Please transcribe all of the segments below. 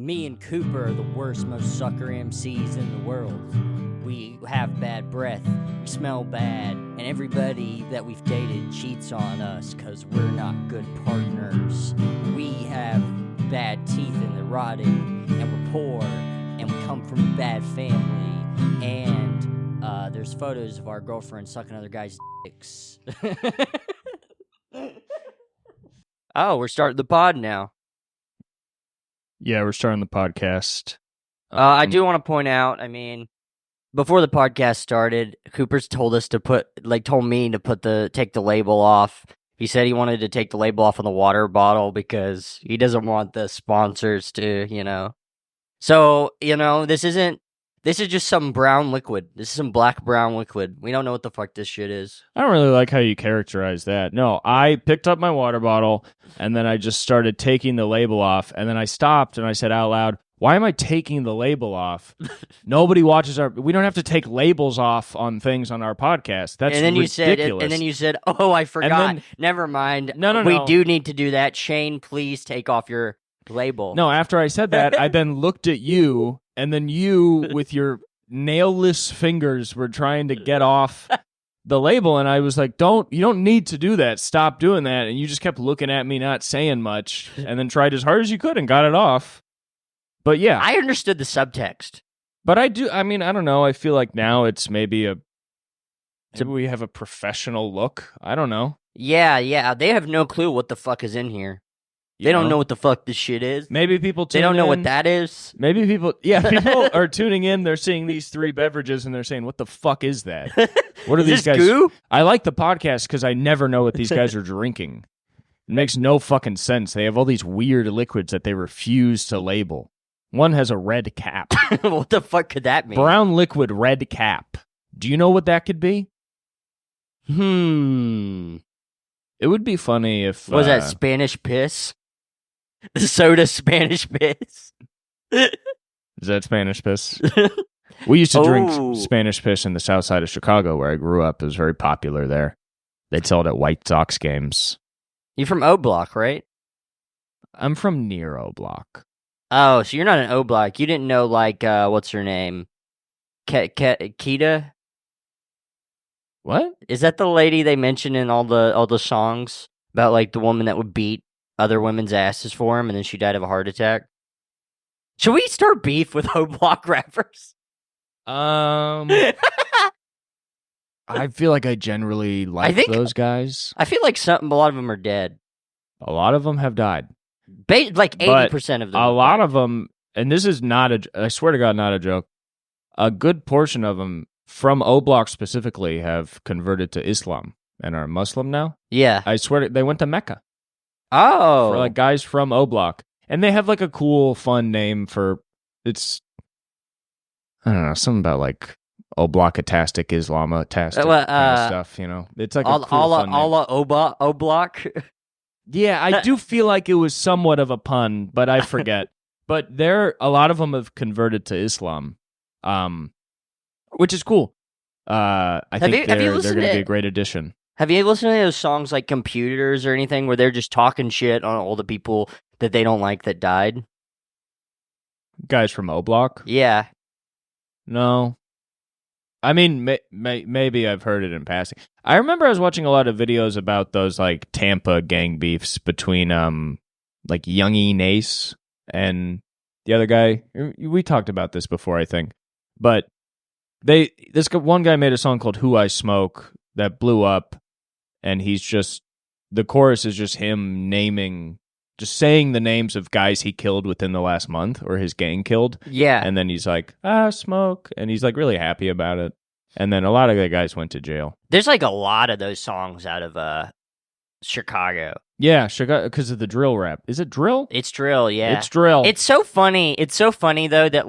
Me and Cooper are the worst, most sucker MCs in the world. We have bad breath, we smell bad, and everybody that we've dated cheats on us because we're not good partners. We have bad teeth and they're rotting, and we're poor, and we come from a bad family, and there's photos of our girlfriends sucking other guys' dicks. Oh, we're starting the pod now. Yeah, we're starting the podcast. I do want to point out, before the podcast started, Cooper's told us told me to take the label off. He said he wanted to take the label off on the water bottle because he doesn't want the sponsors to, So, this is just some brown liquid. This is some black brown liquid. We don't know what the fuck this shit is. I don't really like how you characterize that. No, I picked up my water bottle, and then I just started taking the label off, and then I stopped, and I said out loud, why am I taking the label off? Nobody watches we don't have to take labels off on things on our podcast. That's ridiculous. And then you said, oh, I forgot. Never mind. No. We do need to do that. Shane, please take off your label. No, after I said that, I then looked at you, and then you, with your nailless fingers, were trying to get off the label, and I was like, you don't need to do that. Stop doing that. And you just kept looking at me, not saying much, and then tried as hard as you could and got it off. But yeah. I understood the subtext. But I don't know. I feel like now it's maybe we have a professional look. I don't know. Yeah. They have no clue what the fuck is in here. They don't know what the fuck this shit is. Maybe people They don't know what that is. Maybe people are tuning in. They're seeing these three beverages and they're saying, what the fuck is that? What are these guys? Goo? I like the podcast because I never know what these guys are drinking. It makes no fucking sense. They have all these weird liquids that they refuse to label. One has a red cap. What the fuck could that mean? Brown liquid, red cap. Do you know what that could be? It would be funny if... Was that Spanish piss? The soda Spanish piss? Is that Spanish piss? We used to drink Spanish piss in the south side of Chicago where I grew up. It was very popular there. They'd sell it at White Sox games. You're from O Block, right? I'm from near O Block. Oh, so you're not an O Block. You didn't know, what's her name? Kita? What? Is that the lady they mentioned in all the songs about, the woman that would beat other women's asses for him, and then she died of a heart attack? Should we start beef with O Block rappers? I feel like I generally like those guys. I feel like a lot of them are dead. A lot of them have died. 80% of them. A lot of them, and this is I swear to God, not a joke. A good portion of them from O Block specifically have converted to Islam and are Muslim now. Yeah. I swear they went to Mecca. Oh. For guys from O Block. And they have a cool, fun name for it's I don't know, something about O Block-tastic, Islam-tastic kind of stuff, It's a cool fun name. O Block? Yeah, I do feel like it was somewhat of a pun, but I forget. But a lot of them have converted to Islam, which is cool. I think they're going to be a great addition. Have you listened to those songs like Computers or anything where they're just talking shit on all the people that they don't like that died? Guys from O Block? Yeah. No. I mean, maybe I've heard it in passing. I remember I was watching a lot of videos about those Tampa gang beefs between Youngie Nace and the other guy. We talked about this before, I think. But one guy made a song called Who I Smoke that blew up, and the chorus is just him saying the names of guys he killed within the last month, or his gang killed. Yeah. And then he's like, smoke. And he's really happy about it. And then a lot of the guys went to jail. There's a lot of those songs out of Chicago. Yeah, Chicago, because of the drill rap. Is it drill? It's drill, yeah. It's drill. It's so funny. It's so funny, though, that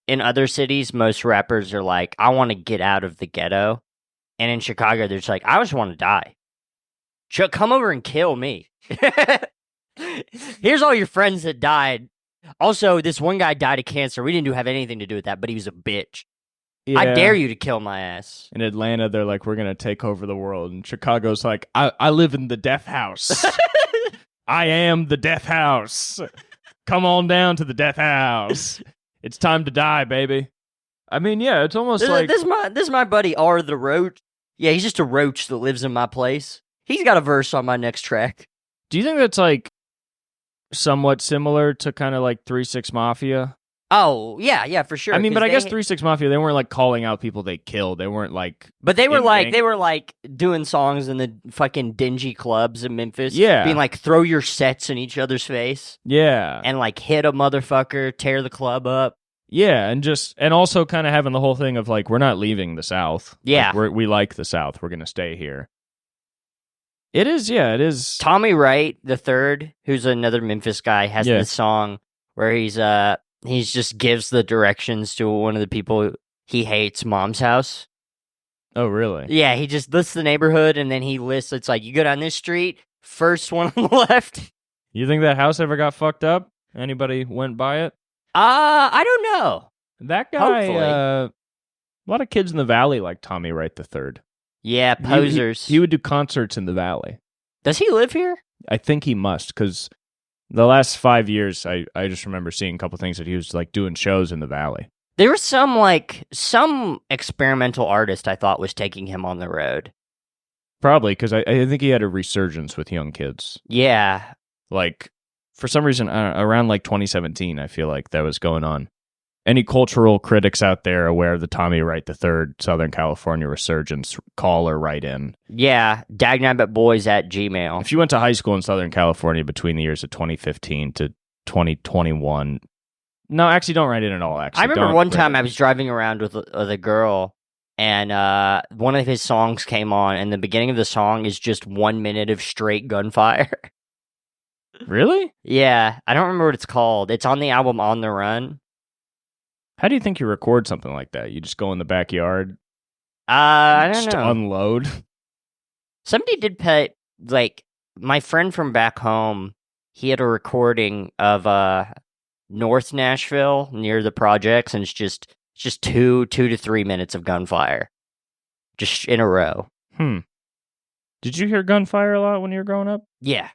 in other cities, most rappers are I want to get out of the ghetto. And in Chicago, they're just I just want to die. Come over and kill me. Here's all your friends that died. Also, this one guy died of cancer. We didn't have anything to do with that, but he was a bitch. Yeah. I dare you to kill my ass. In Atlanta, they're we're going to take over the world. And Chicago's I live in the death house. I am the death house. come on down to the death house. It's time to die, baby. I mean, yeah, it's almost like... This is my buddy R the Roach. Yeah, he's just a roach that lives in my place. He's got a verse on my next track. Do you think that's like somewhat similar to kind of like 3-6 Mafia? Oh, yeah, for sure. I mean, but I guess 3-6 Mafia, they weren't like calling out people they killed. They weren't like... But they were like doing songs in the fucking dingy clubs in Memphis. Yeah. Being like, throw your sets in each other's face. Yeah. And like hit a motherfucker, tear the club up. Yeah, and also kind of having the whole thing of like, we're not leaving the South. Yeah. Like, we like the South. We're going to stay here. It is. Tommy Wright the third, who's another Memphis guy, has this song where he's just gives the directions to one of the people he hates, Mom's house. Oh, really? Yeah, he just lists the neighborhood and then he lists, it's like, you go down this street, first one on the left. You think that house ever got fucked up? Anybody went by it? I don't know. That guy, Hopefully. A lot of kids in the Valley like Tommy Wright the third. Yeah, posers. He would do concerts in the Valley. Does he live here? I think he must, because the last 5 years, I just remember seeing a couple things that he was like doing shows in the Valley. There was some experimental artist I thought was taking him on the road. Probably, because I think he had a resurgence with young kids. Yeah. Like, for some reason, around like 2017, I feel like that was going on. Any cultural critics out there aware of the Tommy Wright III Southern California resurgence, call or write in. Yeah, Dagnabbitboys@gmail. If you went to high school in Southern California between the years of 2015 to 2021, no, actually don't write in at all, actually. I remember one time I was driving around with a girl, and one of his songs came on, and the beginning of the song is just 1 minute of straight gunfire. Really? Yeah, I don't remember what it's called. It's on the album On the Run. How do you think you record something like that? You just go in the backyard? I don't just know. Unload? Somebody did put, like, my friend from back home, he had a recording of North Nashville near the projects, and it's just 2 to 3 minutes of gunfire. Just in a row. Did you hear gunfire a lot when you were growing up? Yeah.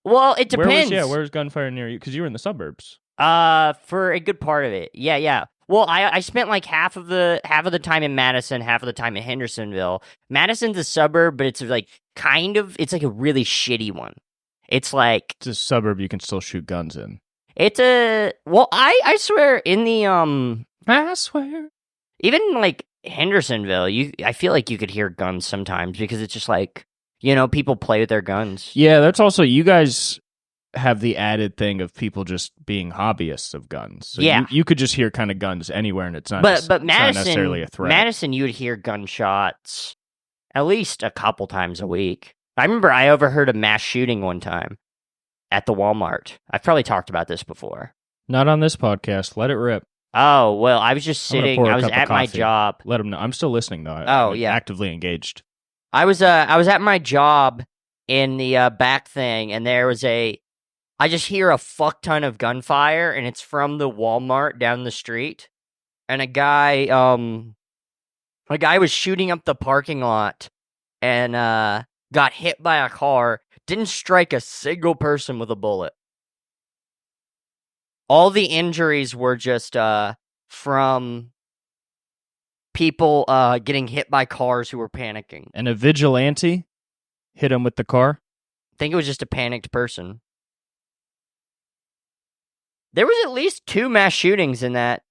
Well, it depends. Where's gunfire near you? Because you were in the suburbs. For a good part of it. Yeah. Well, I spent like half of the time in Madison, half of the time in Hendersonville. Madison's a suburb, but it's like it's like a really shitty one. It's like it's a suburb you can still shoot guns in. I swear in the I swear. Even like Hendersonville, I feel like you could hear guns sometimes because it's just like, people play with their guns. Yeah, that's also, you guys have the added thing of people just being hobbyists of guns. So yeah. You could just hear kind of guns anywhere, and it's not, but it's not necessarily a threat. Madison, you would hear gunshots at least a couple times a week. I remember I overheard a mass shooting one time at the Walmart. I've probably talked about this before. Not on this podcast. Let it rip. Oh, well, I was just sitting. I was at my job. Let them know. I'm still listening, though. I'm actively engaged. I was at my job in the back thing, and there was I just hear a fuck ton of gunfire, and it's from the Walmart down the street. And a guy was shooting up the parking lot and got hit by a car, didn't strike a single person with a bullet. All the injuries were just from people getting hit by cars who were panicking. And a vigilante hit him with the car? I think it was just a panicked person. There was at least 2 mass shootings in that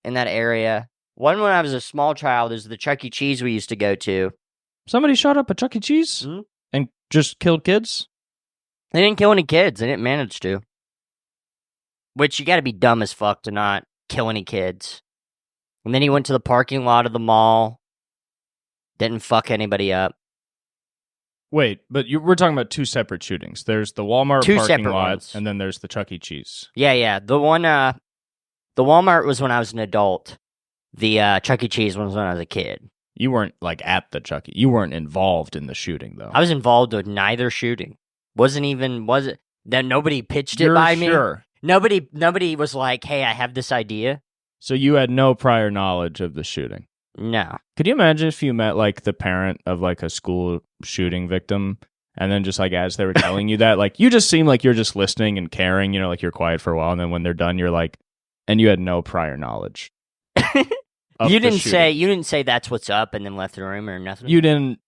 area. One when I was a small child is the Chuck E. Cheese we used to go to. Somebody shot up a Chuck E. Cheese and just killed kids? They didn't kill any kids. They didn't manage to. Which, you gotta be dumb as fuck to not kill any kids. And then he went to the parking lot of the mall. Didn't fuck anybody up. Wait, but we're talking about 2 separate shootings. There's the Walmart parking lot, ones. And then there's the Chuck E. Cheese. Yeah. The Walmart was when I was an adult. The Chuck E. Cheese was when I was a kid. You weren't like at the Chuck E. You weren't involved in the shooting, though. I was involved with neither shooting. Was it? That nobody pitched it by me? Sure. Nobody was like, hey, I have this idea. So you had no prior knowledge of the shooting? No. Could you imagine if you met like the parent of like a school shooting victim And then just like as they were telling you that, like you just seem like you're just listening and caring, you know, like you're quiet for a while, and then when they're done, you're like, and you had no prior knowledge. You didn't say that's what's up and then left the room or nothing. You didn't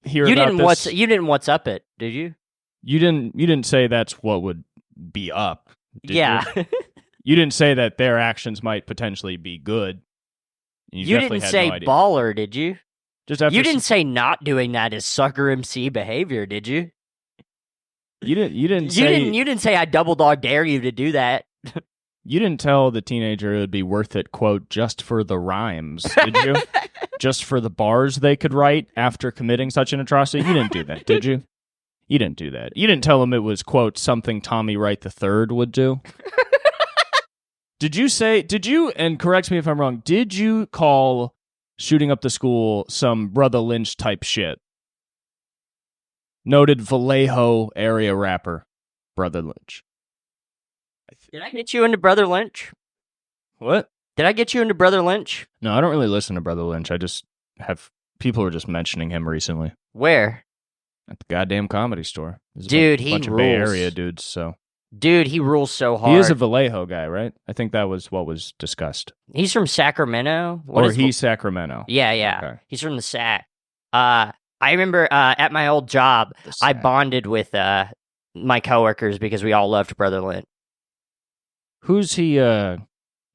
hear you about didn't this. You didn't what's up it, did you? You didn't say that's what would be up. Yeah. You didn't say that their actions might potentially be good. You didn't say baller, did you? You didn't say not doing that is sucker MC behavior, did you? You didn't say you didn't say I double dog dare you to do that. You didn't tell the teenager it would be worth it, quote, just for the rhymes, did you? Just for the bars they could write after committing such an atrocity? You didn't do that, did you? You didn't do that. You didn't tell them it was, quote, something Tommy Wright III would do? Did you, and correct me if I'm wrong, did you call shooting up the school some Brother Lynch type shit? Noted Vallejo area rapper, Brother Lynch. Did I get you into Brother Lynch? What? Did I get you into Brother Lynch? No, I don't really listen to Brother Lynch. I just have people were just mentioning him recently. Where? At the goddamn Comedy Store. There's Dude, a he bunch rules. Of Bay Area dudes, so. Dude, he rules so hard. He is a Vallejo guy, right? I think that was what was discussed. He's from Sacramento. He's Sacramento. Yeah. Okay. He's from the Sac. I remember at my old job, I bonded with my coworkers because we all loved Brother Lynch. Who's he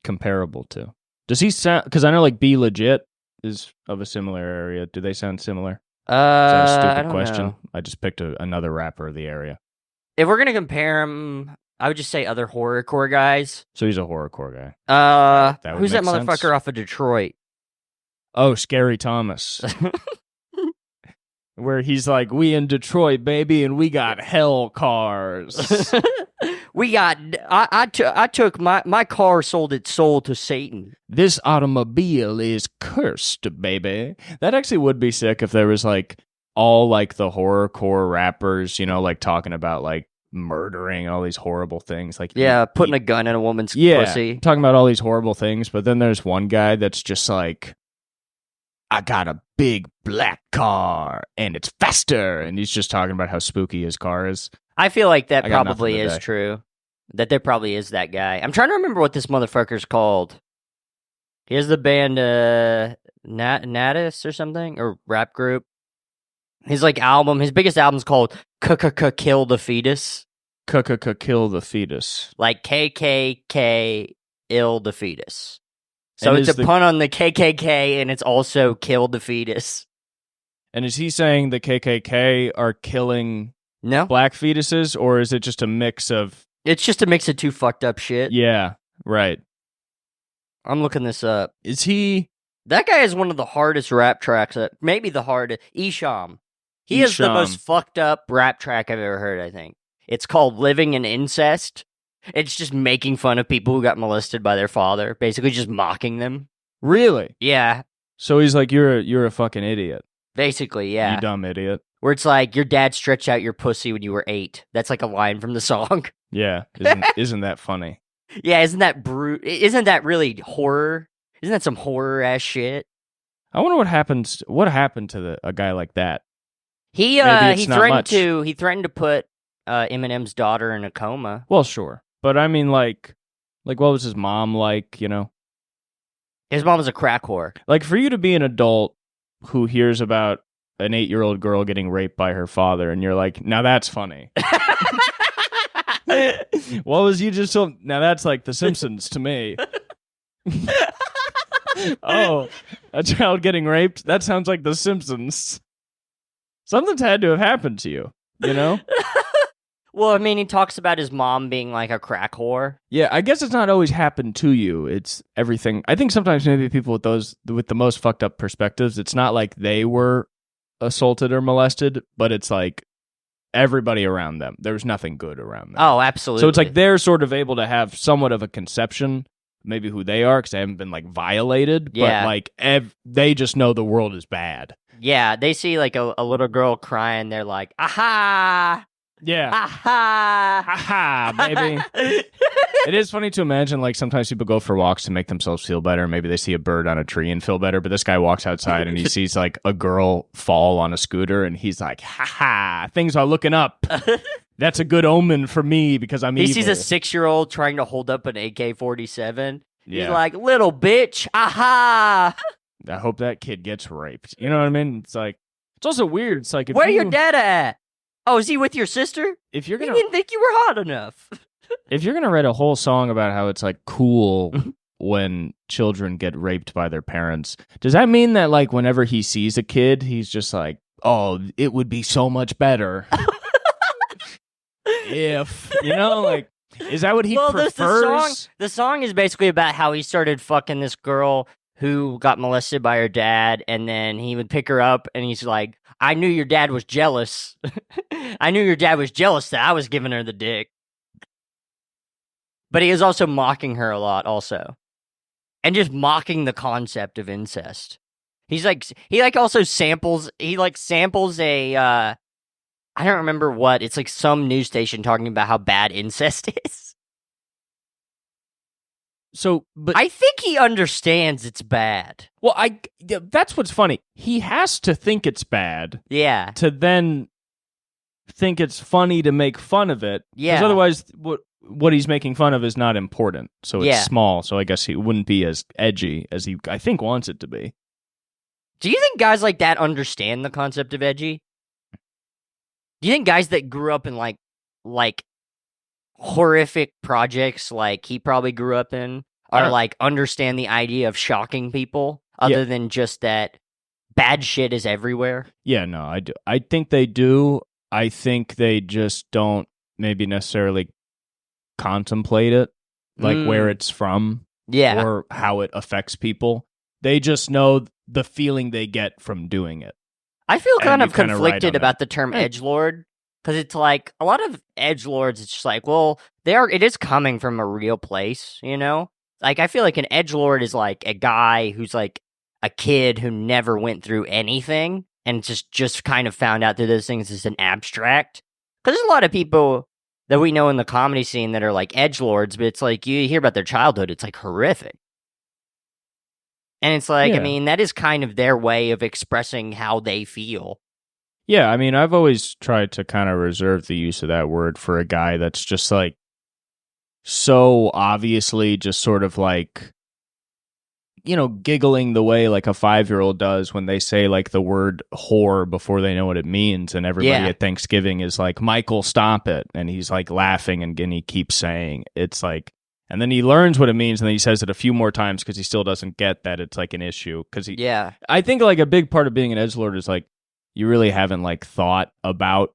comparable to? Does he sound? Because I know like Be Legit is of a similar area. Do they sound similar? Is that a stupid question? Know. I just picked another rapper of the area. If we're gonna compare him, I would just say other horrorcore guys. So he's a horrorcore guy. Who's that motherfucker off of Detroit? Oh, Scary Thomas. Where he's like, we in Detroit, baby, and we got hell cars. We got, I took my car, sold its soul to Satan. This automobile is cursed, baby. That actually would be sick if there was like all like the horrorcore rappers, you know, like talking about like murdering all these horrible things. Like putting a gun in a woman's pussy. Talking about all these horrible things, but then there's one guy that's just like, I got a big black car and it's faster, and he's just talking about how spooky his car is. I feel like that probably is true. That there probably is that guy. I'm trying to remember what this motherfucker's called. He has the band Natus or something, or rap group. His his biggest album's called Kill the Fetus. Kill the Fetus. Like KKK Ill the Fetus. So it's a pun on the KKK, and it's also Kill the Fetus. And is he saying the KKK are killing black fetuses, or is it just a mix of... It's just a mix of two fucked up shit. Yeah, right. I'm looking this up. Is he... That guy has one of the hardest rap tracks, maybe the hardest. Isham. He has the most fucked up rap track I've ever heard, I think. It's called Living in Incest. It's just making fun of people who got molested by their father, basically just mocking them. Really? Yeah. So he's like, you're a fucking idiot. Basically, yeah. You dumb idiot. Where it's like, your dad stretched out your pussy when you were 8. That's like a line from the song. Yeah. Isn't that funny? Yeah, isn't that Isn't that really horror? Isn't that some horror ass shit? I wonder what happened to a guy like that. He threatened to put Eminem's daughter in a coma. Well, sure. But I mean, like what was his mom like, you know? His mom was a crack whore. Like, for you to be an adult who hears about an 8-year-old girl getting raped by her father, and you're like, now that's funny. What was you just told? Now that's like The Simpsons to me. Oh, a child getting raped? That sounds like The Simpsons. Something's had to have happened to you, you know? Well, I mean, he talks about his mom being like a crack whore. Yeah, I guess it's not always happened to you. It's everything. I think sometimes maybe people with the most fucked up perspectives, it's not like they were assaulted or molested, but it's like everybody around them. There's nothing good around them. Oh, absolutely. So it's like they're sort of able to have somewhat of a conception, maybe who they are, because they haven't been like violated, but like they just know the world is bad. Yeah, they see like a little girl crying, they're like, aha! Yeah. Ha Ha baby. It is funny to imagine, like, sometimes people go for walks to make themselves feel better. Maybe they see a bird on a tree and feel better, but this guy walks outside and he sees, like, a girl fall on a scooter, and he's like, ha, things are looking up. That's a good omen for me because I'm evil. He sees a 6-year-old trying to hold up an AK-47. Yeah. He's like, little bitch, aha! I hope that kid gets raped. You know what I mean? It's like, it's also weird. It's like, if Where your dad at? Oh, is he with your sister? If you're He gonna, didn't think you were hot enough. if you're gonna write a whole song about how it's like cool when children get raped by their parents, does that mean that like whenever he sees a kid, he's just like, oh, it would be so much better if, you know, like, is that what he prefers? The song is basically about how he started fucking this girl who got molested by her dad, and then he would pick her up, and he's like, I knew your dad was jealous. I knew your dad was jealous that I was giving her the dick. But he is also mocking her a lot, also. And just mocking the concept of incest. He also samples a, I don't remember what, it's like some news station talking about how bad incest is. So, but I think he understands it's bad. Well, that's what's funny. He has to think it's bad. Yeah. To then think it's funny to make fun of it. Yeah. Because otherwise, what he's making fun of is not important. So it's small. So I guess he wouldn't be as edgy as he, I think, wants it to be. Do you think guys like that understand the concept of edgy? Do you think guys that grew up in like horrific projects like he probably grew up in are like understand the idea of shocking people other than just that bad shit is everywhere? Yeah, no, I do. I think they do. I think they just don't maybe necessarily contemplate it, like where it's from, or how it affects people. They just know the feeling they get from doing it. I feel kind of conflicted about the term edgelord, because it's like a lot of edgelords, it's just like, well, it is coming from a real place, you know? Like, I feel like an edgelord is like a guy who's like a kid who never went through anything and just kind of found out through those things as an abstract. Because there's a lot of people that we know in the comedy scene that are like edgelords, but it's like you hear about their childhood, it's like horrific. And it's like, I mean, that is kind of their way of expressing how they feel. Yeah, I mean, I've always tried to kind of reserve the use of that word for a guy that's just like so obviously just sort of like, you know, giggling the way like a 5-year-old does when they say like the word whore before they know what it means. And everybody at Thanksgiving is like, Michael, stop it. And he's like laughing and he keeps saying it's like, and then he learns what it means, and then he says it a few more times because he still doesn't get that it's like an issue. I think like a big part of being an edgelord is like you really haven't like thought about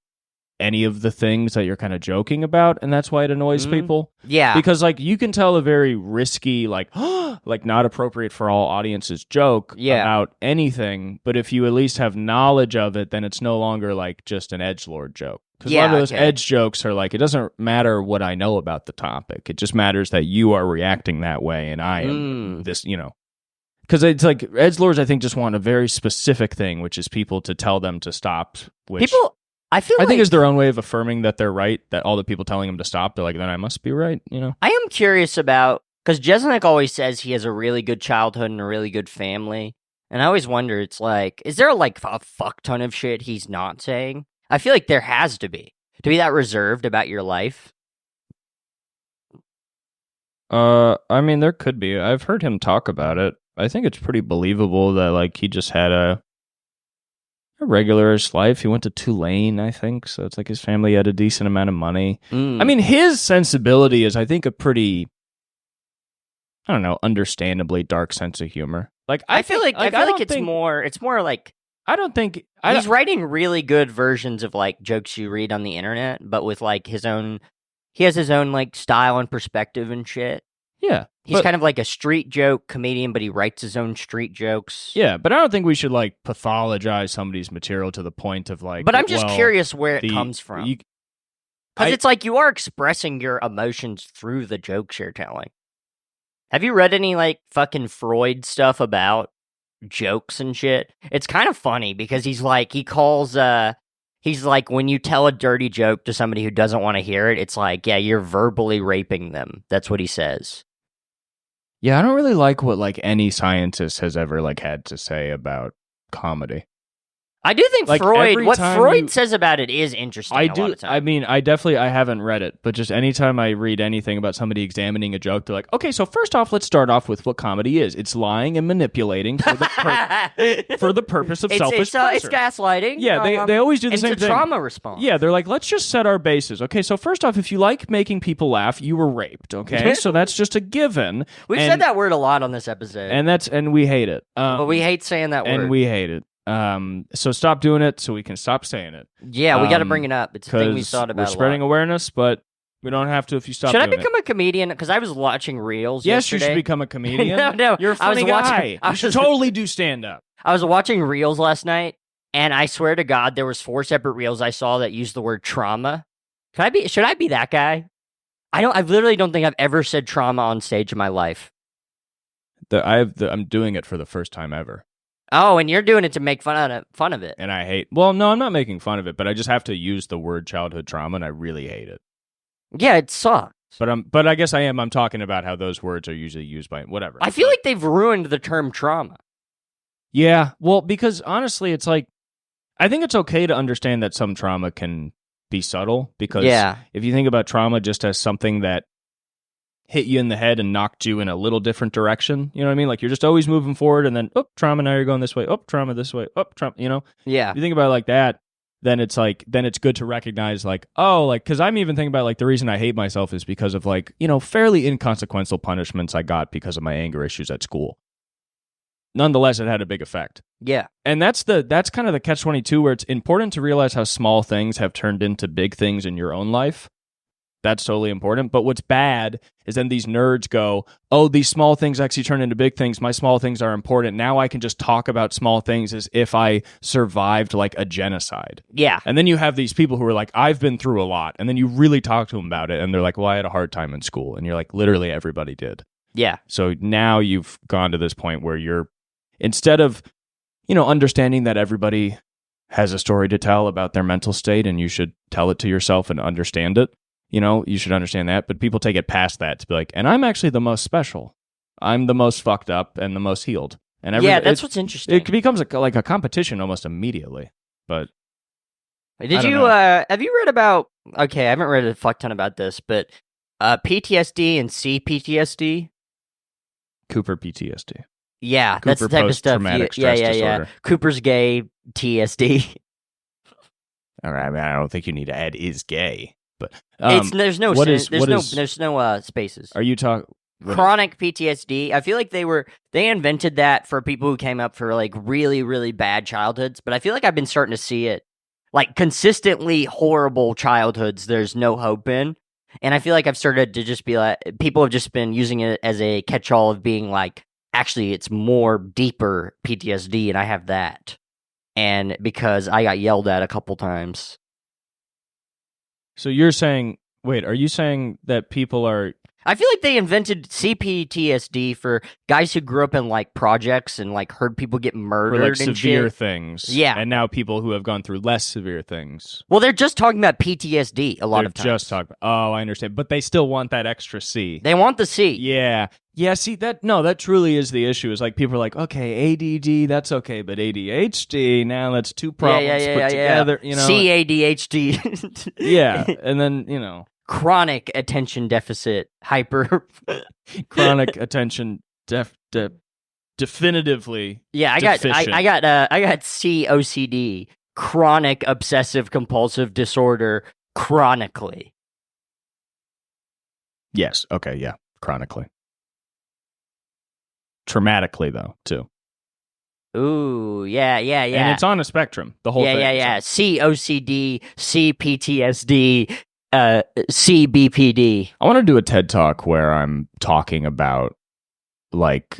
any of the things that you're kind of joking about, and that's why it annoys people. Yeah, because like you can tell a very risky, like like not appropriate for all audiences joke about anything, but if you at least have knowledge of it, then it's no longer like just an edgelord joke. Because a lot of those edge jokes are like, it doesn't matter what I know about the topic. It just matters that you are reacting that way and I am this, you know. Because it's like, edgelords, I think, just want a very specific thing, which is people to tell them to stop. Which I think is their own way of affirming that they're right, that all the people telling them to stop, they're like, then I must be right, you know? I am curious about, because Jeselnik always says he has a really good childhood and a really good family. And I always wonder, it's like, is there like a fuck ton of shit he's not saying? I feel like there has to be that reserved about your life. I mean, there could be. I've heard him talk about it. I think it's pretty believable that like he just had a regularish life. He went to Tulane, I think, so it's like his family had a decent amount of money. I mean, his sensibility is, I think, a pretty, I don't know, understandably dark sense of humor. Like I feel like it's more like, I don't think he's writing really good versions of like jokes you read on the internet, but with like he has his own like style and perspective and shit. Yeah. He's kind of like a street joke comedian, but he writes his own street jokes. Yeah, but I don't think we should like pathologize somebody's material to the point of like. But I'm just curious where it comes from. Because it's like you are expressing your emotions through the jokes you're telling. Have you read any like fucking Freud stuff about jokes and shit? It's kind of funny because he's like, he calls He's like, when you tell a dirty joke to somebody who doesn't want to hear it, it's like, yeah, you're verbally raping them. That's what he says. Yeah, I don't really like what like any scientist has ever like had to say about comedy. I do think Like, Freud every time says about it is interesting. I a lot do. of the time. I mean, I haven't read it, but just anytime I read anything about somebody examining a joke, they're like, okay, so first off, let's start off with what comedy is. It's lying and manipulating for the purpose of selfish pleasure. It's gaslighting. Yeah, they always do the same thing. It's a trauma response. Yeah, they're like, let's just set our bases. Okay, so first off, if you like making people laugh, you were raped. Okay, so that's just a given. We've said that word a lot on this episode, and we hate it. But we hate saying that word, and we hate it. So stop doing it so we can stop saying it. Yeah, we got to bring it up. It's a thing we thought about. We're spreading awareness, but we don't have to if you stop. Should I become a comedian? Because I was watching reels. Yes, yesterday. you should become a comedian. No, you're a funny guy. You should totally do stand up. I was watching reels last night, and I swear to God, there was 4 separate reels I saw that used the word trauma. Should I be that guy? I literally don't think I've ever said trauma on stage in my life. I'm doing it for the first time ever. Oh, and you're doing it to make fun of it. And I hate... Well, no, I'm not making fun of it, but I just have to use the word childhood trauma, and I really hate it. Yeah, it sucks. But I guess I am. I'm talking about how those words are usually used by... Whatever. I feel like they've ruined the term trauma. Yeah, well, because honestly, it's like... I think it's okay to understand that some trauma can be subtle, because if you think about trauma just as something that hit you in the head and knocked you in a little different direction. You know what I mean? Like, you're just always moving forward, and then, trauma, now you're going this way. Trauma this way. Trauma, you know? Yeah. If you think about it like that, then it's good to recognize, like, because I'm even thinking about, like, the reason I hate myself is because of, like, you know, fairly inconsequential punishments I got because of my anger issues at school. Nonetheless, it had a big effect. Yeah. And that's kind of the catch-22, where it's important to realize how small things have turned into big things in your own life. That's totally important. But what's bad is then these nerds go, these small things actually turn into big things. My small things are important. Now I can just talk about small things as if I survived like a genocide. Yeah. And then you have these people who are like, I've been through a lot. And then you really talk to them about it. And they're like, well, I had a hard time in school. And you're like, literally everybody did. Yeah. So now you've gone to this point where you're, instead of, you know, understanding that everybody has a story to tell about their mental state and you should tell it to yourself and understand it. You know, you should understand that, but people take it past that to be like, and I'm actually the most special. I'm the most fucked up and the most healed. And that's what's interesting. It becomes like a competition almost immediately. But have you read about? Okay, I haven't read a fuck ton about this, but PTSD and CPTSD. Cooper PTSD. Yeah, that's the type of stuff. Yeah. Cooper's gay TSD. All right, I mean, I don't think you need to add is gay. But there's no spaces. Are you talking chronic PTSD? I feel like they invented that for people who came up for like really, really bad childhoods, but I feel like I've been starting to see it like consistently horrible childhoods there's no hope in. And I feel like I've started to just be like, people have just been using it as a catch-all of being like, actually it's more deeper PTSD and I have that. And because I got yelled at a couple times. So you're saying, wait, are you saying that people are... I feel like they invented CPTSD for guys who grew up in like projects and like heard people get murdered for like and severe shit. Things. Yeah. And now people who have gone through less severe things. Well, they're just talking about PTSD a lot of times. They're just talking I understand. But they still want that extra C. They want the C. Yeah. Yeah, see, that truly is the issue. Is like people are like, okay, ADD, that's okay, but ADHD, now that's two problems put together. You know, CADHD. Yeah, and then, you know. Chronic attention deficit, hyper. Chronic attention definitively. Yeah, I got COCD, chronic obsessive compulsive disorder, chronically. Yes. Okay. Yeah. Chronically. Traumatically, though, too. Ooh, yeah. And it's on a spectrum. The whole thing. Yeah. COCD, CPTSD. CBPD. I want to do a TED Talk where I'm talking about like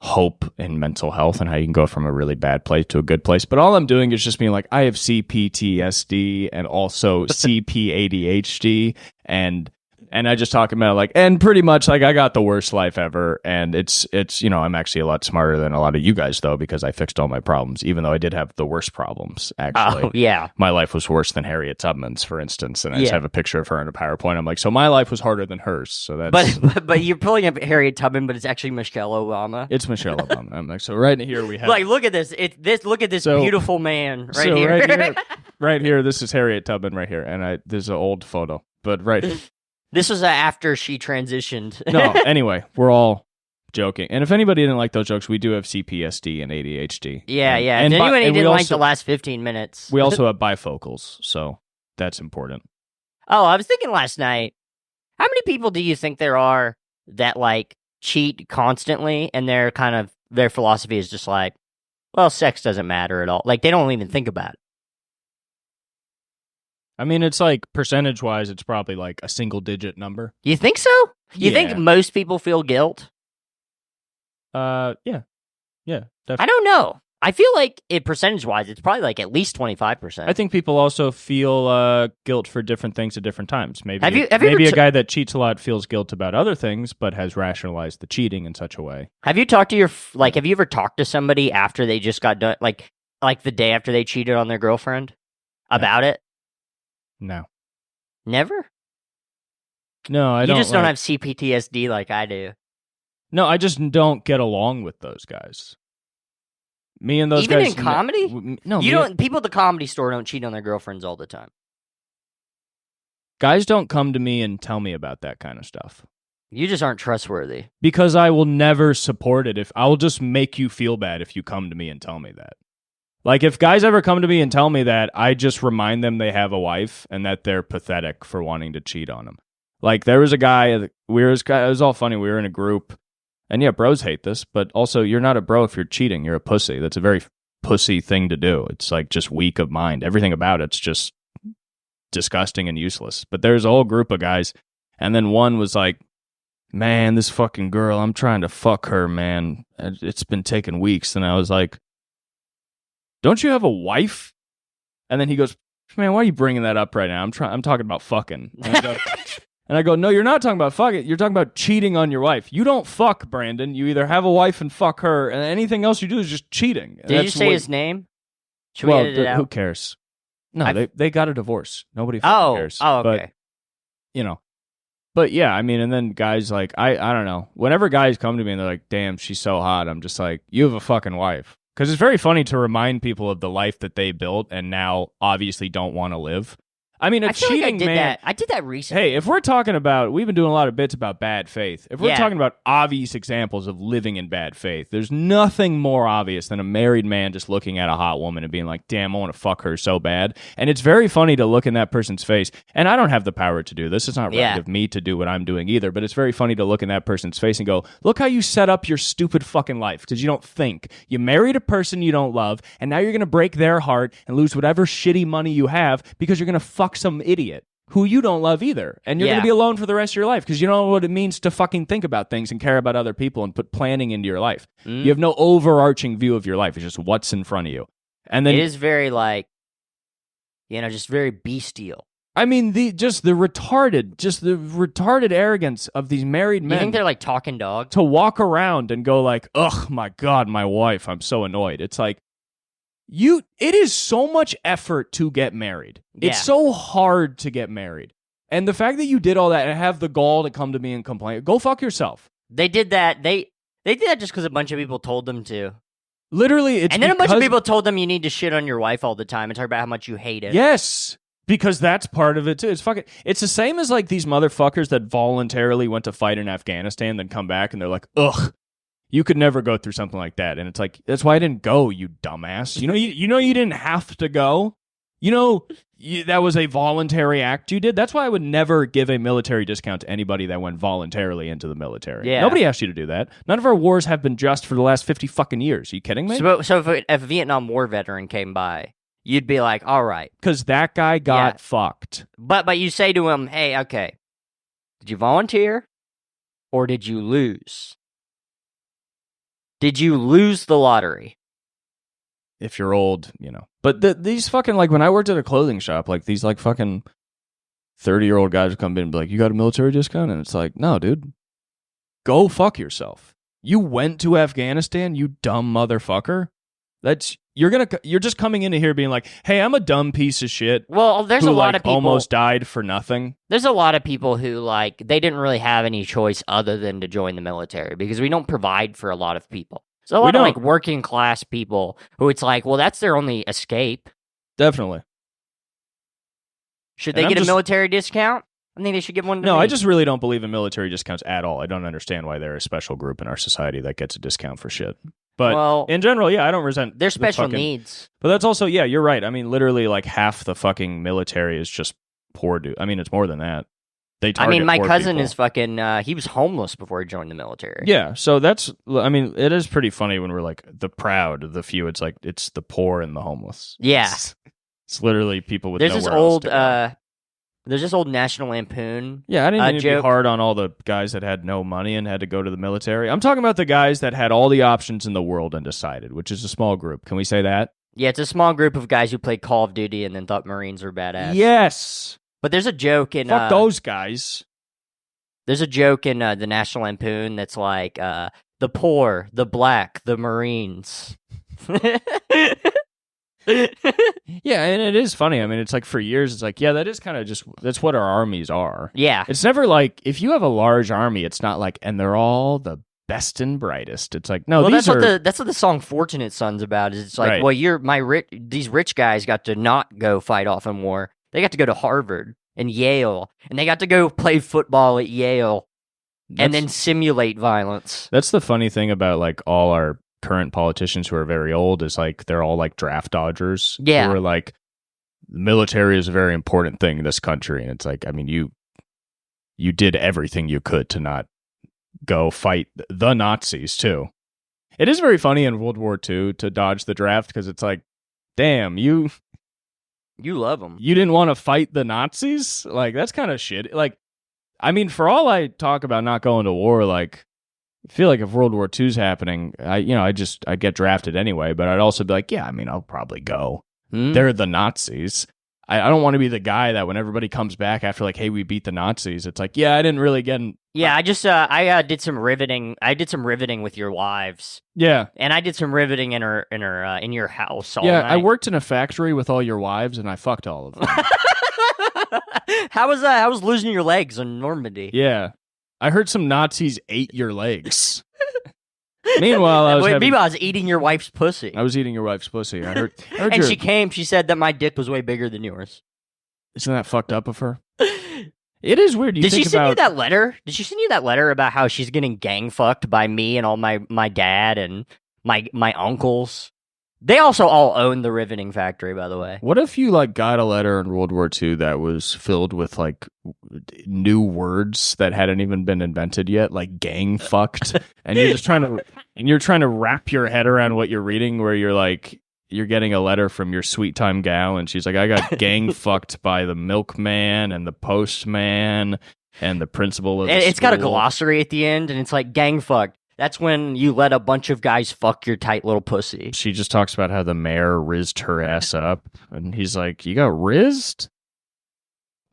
hope in mental health and how you can go from a really bad place to a good place. But all I'm doing is just being like, I have CPTSD and also CPADHD and And I just talk about like, and pretty much like I got the worst life ever. And it's, I'm actually a lot smarter than a lot of you guys though, because I fixed all my problems, even though I did have the worst problems. Actually, Oh, yeah. my life was worse than Harriet Tubman's, for instance. And I just have a picture of her in a PowerPoint. I'm like, so my life was harder than hers. So that's, but you're pulling up Harriet Tubman, but it's actually Michelle Obama. it's Michelle Obama. I'm like, so right here we have like, look at this. Look at this beautiful man right here. Right here, this is Harriet Tubman right here. And this is an old photo, but right here. This was after she transitioned. No, anyway, we're all joking. And if anybody didn't like those jokes, we do have CPSD and ADHD. Yeah. If anyone didn't like the last 15 minutes. We also have bifocals, so that's important. Oh, I was thinking last night, how many people do you think there are that, like, cheat constantly, and their philosophy is just like, well, sex doesn't matter at all. Like, they don't even think about it. I mean, it's like percentage-wise, it's probably like a single-digit number. You think so? You think most people feel guilt? Yeah, definitely. I don't know. I feel like percentage-wise, it's probably like at least 25%. I think people also feel guilt for different things at different times. Maybe maybe a guy that cheats a lot feels guilt about other things, but has rationalized the cheating in such a way. Have you talked to have you ever talked to somebody after they just got done, like the day after they cheated on their girlfriend about it? No. Never? No, I don't. You just don't have CPTSD like I do. No, I just don't get along with those guys. Me and those guys. Even in comedy? No, people at the Comedy Store don't cheat on their girlfriends all the time. Guys don't come to me and tell me about that kind of stuff. You just aren't trustworthy. Because I will never support it. I will just make you feel bad if you come to me and tell me that. Like, if guys ever come to me and tell me that, I just remind them they have a wife and that they're pathetic for wanting to cheat on them. Like, there was a guy, it was all funny, we were in a group, and yeah, bros hate this, but also, you're not a bro if you're cheating, you're a pussy. That's a very pussy thing to do. It's like just weak of mind. Everything about it's just disgusting and useless. But there's a whole group of guys, and then one was like, man, this fucking girl, I'm trying to fuck her, man. It's been taking weeks. And I was like, don't you have a wife? And then he goes, man, why are you bringing that up right now? I'm talking about fucking. And I go, no, you're not talking about fucking. You're talking about cheating on your wife. You don't fuck, Brandon. You either have a wife and fuck her, and anything else you do is just cheating. Did you say his name? Should we edit it out? Who cares? No, they got a divorce. Nobody fucking cares. Oh, okay. But, but yeah, I mean, and then guys like, I don't know. Whenever guys come to me and they're like, damn, she's so hot, I'm just like, you have a fucking wife. Because it's very funny to remind people of the life that they built and now obviously don't want to live. I mean, cheating, man. I did that recently. Hey, if we're talking about, we've been doing a lot of bits about bad faith. If we're talking about obvious examples of living in bad faith, there's nothing more obvious than a married man just looking at a hot woman and being like, damn, I want to fuck her so bad. And it's very funny to look in that person's face. And I don't have the power to do this. It's not right of me to do what I'm doing either. But it's very funny to look in that person's face and go, look how you set up your stupid fucking life because you don't think. You married a person you don't love, and now you're going to break their heart and lose whatever shitty money you have because you're going to fuck some idiot who you don't love either. And you're going to be alone for the rest of your life because you don't know what it means to fucking think about things and care about other people and put planning into your life. You have no overarching view of your life. It's just what's in front of you. And then it is very just very bestial. I mean, the retarded arrogance of these married men. You think they're like talking dogs? To walk around and go like, ugh, my God, my wife, I'm so annoyed. It's like, it is so much effort to get married. Yeah. It's so hard to get married. And the fact that you did all that and have the gall to come to me and complain, go fuck yourself. They did that. They did that just because a bunch of people told them to. Literally, it's and then a bunch of people told them you need to shit on your wife all the time and talk about how much you hate it. Yes, because that's part of it too. It's the same as like these motherfuckers that voluntarily went to fight in Afghanistan, then come back and they're like, ugh. You could never go through something like that. And it's like, that's why I didn't go, you dumbass. You didn't have to go. That was a voluntary act you did. That's why I would never give a military discount to anybody that went voluntarily into the military. Yeah. Nobody asked you to do that. None of our wars have been just for the last 50 fucking years. Are you kidding me? So if a Vietnam War veteran came by, you'd be like, all right. Because that guy got fucked. But you say to him, hey, okay, did you volunteer or did you lose? Did you lose the lottery? If you're old, But these fucking, like, when I worked at a clothing shop, like, these, like, fucking 30-year-old guys will come in and be like, you got a military discount? And it's like, no, dude. Go fuck yourself. You went to Afghanistan, you dumb motherfucker. You're just coming into here being like, hey, I'm a dumb piece of shit. Well, there's a lot of people almost died for nothing. There's a lot of people who like they didn't really have any choice other than to join the military because we don't provide for a lot of people. So a lot of like working class people who it's like, well, that's their only escape. Definitely. Should they get a military discount? I think they should give one to me. I just really don't believe in military discounts at all. I don't understand why they're a special group in our society that gets a discount for shit. But in general, yeah, I don't resent their special needs. But that's also, yeah, you're right. I mean, literally like half the fucking military is just poor dude. I mean, it's more than that. My cousin is fucking, he was homeless before he joined the military. Yeah, so it is pretty funny when we're like the proud, the few. It's like, it's the poor and the homeless. Yeah. It's literally people with nowhere else to go. There's this old National Lampoon. Yeah, I didn't mean to be hard on all the guys that had no money and had to go to the military. I'm talking about the guys that had all the options in the world and decided, which is a small group. Can we say that? Yeah, it's a small group of guys who played Call of Duty and then thought Marines were badass. Yes! But there's a joke in... Fuck those guys. There's a joke in the National Lampoon that's like, the poor, the black, the Marines. Yeah, and it is funny. I mean, it's like for years, it's like, yeah, that is kind of just, that's what our armies are. Yeah. It's never like, if you have a large army, it's not like, and they're all the best and brightest. It's like, no, well, that's what the song Fortunate Son's about. Is it's like, right. Well, these rich guys got to not go fight off in war. They got to go to Harvard and Yale, and they got to go play football at Yale and then simulate violence. That's the funny thing about like all our current politicians who are very old is like they're all like draft dodgers. Yeah. Who are like, the military is a very important thing in this country. And it's like, I mean, you did everything you could to not go fight the Nazis too. It is very funny in World War II to dodge the draft because it's like, damn, you love them. You didn't want to fight the Nazis? Like, that's kind of shit. Like, I mean, for all I talk about not going to war, like, I feel like if World War II's happening, I get drafted anyway, but I'd also be like, yeah, I mean, I'll probably go. They're the Nazis. I don't want to be the guy that when everybody comes back after like, hey, we beat the Nazis, it's like, yeah, I didn't really get Yeah, I did some riveting. I did some riveting with your wives. Yeah. And I did some riveting in your house all night. night. I worked in a factory with all your wives and I fucked all of them. How was losing your legs in Normandy? Yeah. I heard some Nazis ate your legs. Meanwhile, I was eating your wife's pussy. I was eating your wife's pussy. I heard and she said that my dick was way bigger than yours. Isn't that fucked up of her? It is weird. Did she send you that letter? Did she send you that letter about how she's getting gang fucked by me and all my dad and my uncles? They also all own the riveting factory, by the way. What if you like got a letter in World War II that was filled with like new words that hadn't even been invented yet, like gang fucked, and you're just trying to wrap your head around what you're reading, where you're like, you're getting a letter from your sweet time gal, and she's like, I got gang fucked by the milkman and the postman and the principal of the It's school. got a glossary at the end, and it's like gang fucked. That's when you let a bunch of guys fuck your tight little pussy. She just talks about how the mayor rizzed her ass up, and he's like, you got rizzed?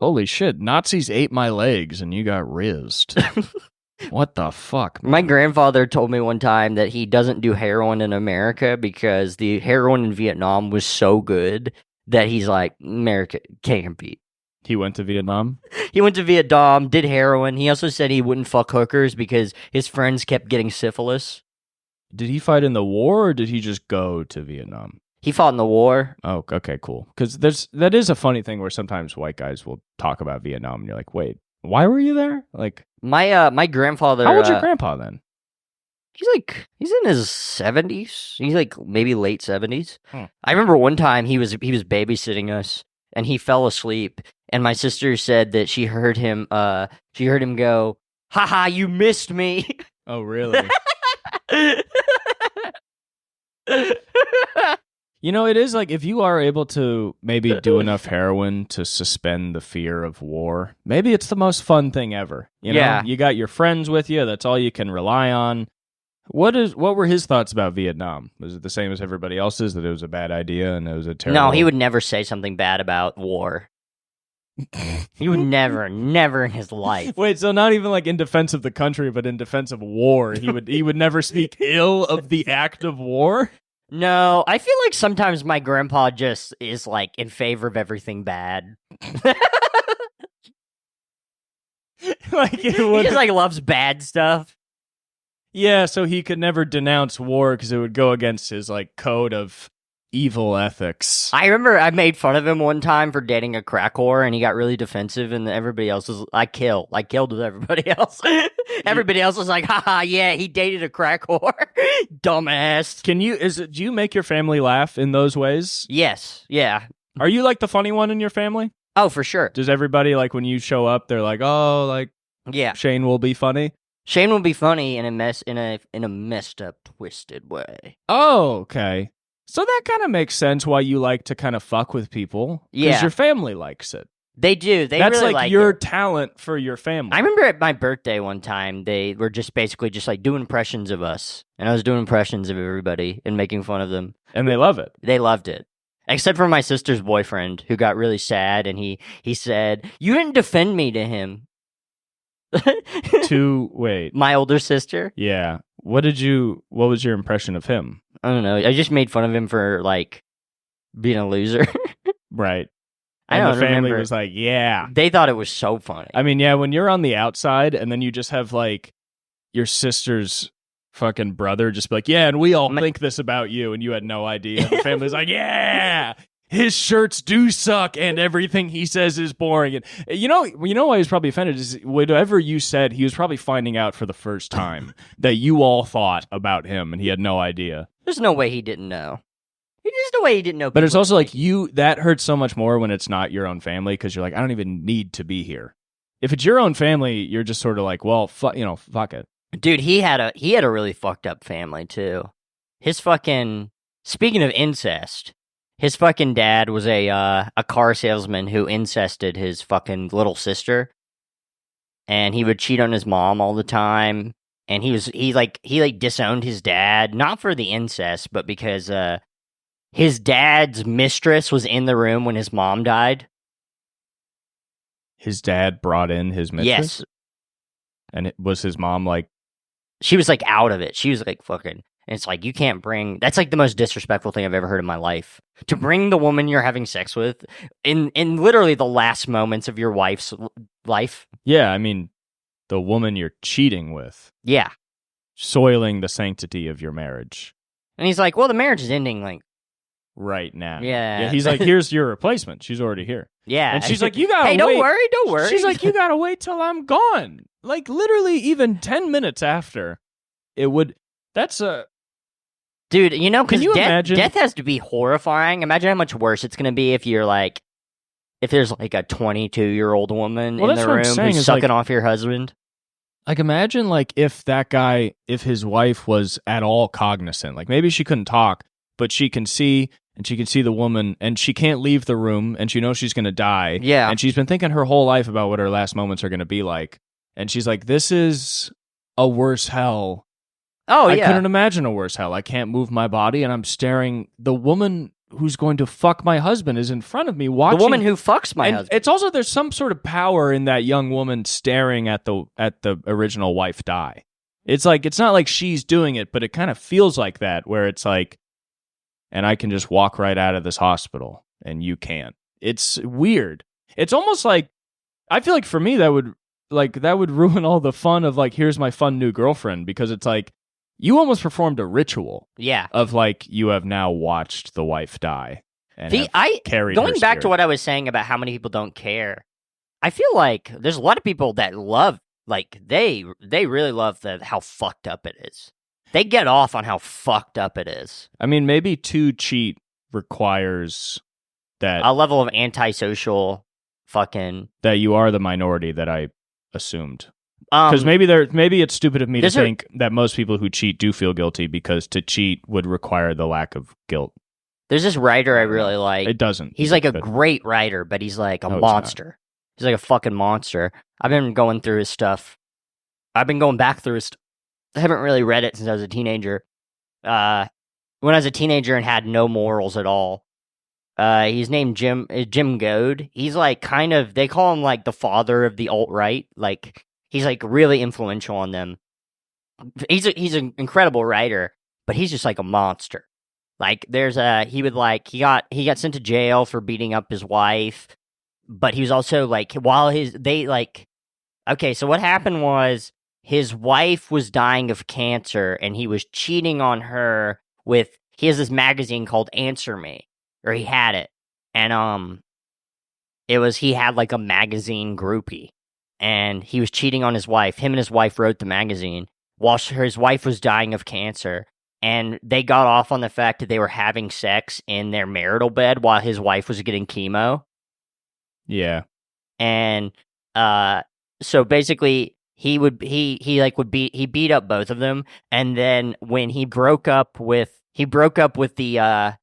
Holy shit, Nazis ate my legs, and you got rizzed. What the fuck, man? My grandfather told me one time that he doesn't do heroin in America because the heroin in Vietnam was so good that he's like, America can't compete. He went to Vietnam? He went to Vietnam, did heroin. He also said he wouldn't fuck hookers because his friends kept getting syphilis. Did he fight in the war, or did he just go to Vietnam? He fought in the war. Oh, okay, cool. Because that is a funny thing where sometimes white guys will talk about Vietnam, and you're like, wait, why were you there? Like, my grandfather. How old's your grandpa then? He's in his 70s. He's like maybe late 70s. I remember one time he was babysitting us, and he fell asleep. And my sister said that she heard him go, "Ha, you missed me." Oh, really? You know, it is like if you are able to maybe do enough heroin to suspend the fear of war, maybe it's the most fun thing ever. You know, yeah. You got your friends with you. That's all you can rely on. What were his thoughts about Vietnam? Was it the same as everybody else's, that it was a bad idea and it was a terrible... No, he would never say something bad about war. He would never in his life. Wait, so not even like in defense of the country, but in defense of war, he would never speak ill of the act of war? No, I feel like sometimes my grandpa just is like in favor of everything bad. Like it He would, just like loves bad stuff. yeah, so he could never denounce war because it would go against his like code of evil ethics. I remember I made fun of him one time for dating a crack whore, and he got really defensive, and everybody else was, I killed with everybody else. Everybody else was like, haha, yeah, he dated a crack whore. Dumbass. Do you make your family laugh in those ways? Yes, yeah. Are you like the funny one in your family? Oh, for sure. Does everybody, like, when you show up, they're like, oh, like, Yeah. Shane will be funny? Shane will be funny in a messed up, twisted way. Oh, okay. So that kind of makes sense why you like to kind of fuck with people. Yeah. Because your family likes it. They do. That's really like like your it. talent for your family. I remember at my birthday one time, they were just basically just like doing impressions of us. And I was doing impressions of everybody and making fun of them. And they love it. They loved it. Except for my sister's boyfriend, who got really sad, and he said, "You didn't defend me to him." Wait. My older sister? Yeah. What was your impression of him? I don't know. I just made fun of him for, like, being a loser. Right. I And don't the family remember. was like, yeah. They thought it was so funny. I mean, yeah, when you're on the outside and then you just have, like, your sister's fucking brother just be like, yeah, and we all think this about you, and you had no idea. The family's like, yeah, his shirts do suck, and everything he says is boring. And you know why he's probably offended is whatever you said, he was probably finding out for the first time that you all thought about him, and he had no idea. There's no way he didn't know. There's no way he didn't know. But it's also like that hurts so much more when it's not your own family, because you're like, I don't even need to be here. If it's your own family, you're just sort of like, well, fuck it. Dude, he had a really fucked up family too. Speaking of incest, his fucking dad was a car salesman who incested his fucking little sister, and he would cheat on his mom all the time. And he disowned his dad, not for the incest, but because his dad's mistress was in the room when his mom died. His dad brought in his mistress? Yes. And was his mom like... She was like out of it. She was like fucking... And it's like, you can't bring... That's like the most disrespectful thing I've ever heard in my life. To bring the woman you're having sex with in literally the last moments of your wife's life. Yeah, I mean, the woman you're cheating with. Yeah. Soiling the sanctity of your marriage. And he's like, well, the marriage is ending like... right now. Yeah. He's like, here's your replacement. She's already here. Yeah. And she's like, you gotta wait. Don't worry. She's like, you gotta wait till I'm gone. Like, literally even 10 minutes after. It would... That's a... Dude, because imagine? Death has to be horrifying. Imagine how much worse it's going to be if you're like... If there's like a 22-year-old woman in the room who's sucking off your husband. Like, imagine like if his wife was at all cognizant. Like, maybe she couldn't talk, but she can see... And she can see the woman, and she can't leave the room, and she knows she's going to die. Yeah. And she's been thinking her whole life about what her last moments are going to be like. And she's like, this is a worse hell. Oh, I yeah. couldn't imagine a worse hell. I can't move my body, and I'm staring. The woman who's going to fuck my husband is in front of me watching. The woman who fucks my husband. It's also, there's some sort of power in that young woman staring at the original wife die. It's like, it's not like she's doing it, but it kind of feels like that, where it's like, and I can just walk right out of this hospital, and you can't. It's weird. It's almost like, I feel like for me that would ruin all the fun of like, here's my fun new girlfriend, because it's like, you almost performed a ritual. Yeah. Of like, you have now watched the wife die. And carried going her back to spirit. what I was saying about how many people don't care, I feel like there's a lot of people that love, like, they really love how fucked up it is. They get off on how fucked up it is. I mean, maybe to cheat requires that... a level of antisocial fucking... that you are the minority that I assumed. Because maybe it's stupid of me to think that most people who cheat do feel guilty, because to cheat would require the lack of guilt. There's this writer I really like. It doesn't. He's like a great writer, but he's like a monster. He's like a fucking monster. I've been going through his stuff. I've been going back through his stuff. I haven't really read it since I was a teenager. When I was a teenager and had no morals at all, He's named Jim Goad. He's like kind of, they call him like the father of the alt-right. Like he's like really influential on them. He's an incredible writer, but he's just like a monster. Like he got sent to jail for beating up his wife, but he was also like okay, so what happened was his wife was dying of cancer and he was cheating on her he has this magazine called Answer Me, or he had it. And he had like a magazine groupie and he was cheating on his wife. Him and his wife wrote the magazine while his wife was dying of cancer. And they got off on the fact that they were having sex in their marital bed while his wife was getting chemo. Yeah. And so basically he beat up both of them, and then when he broke up with the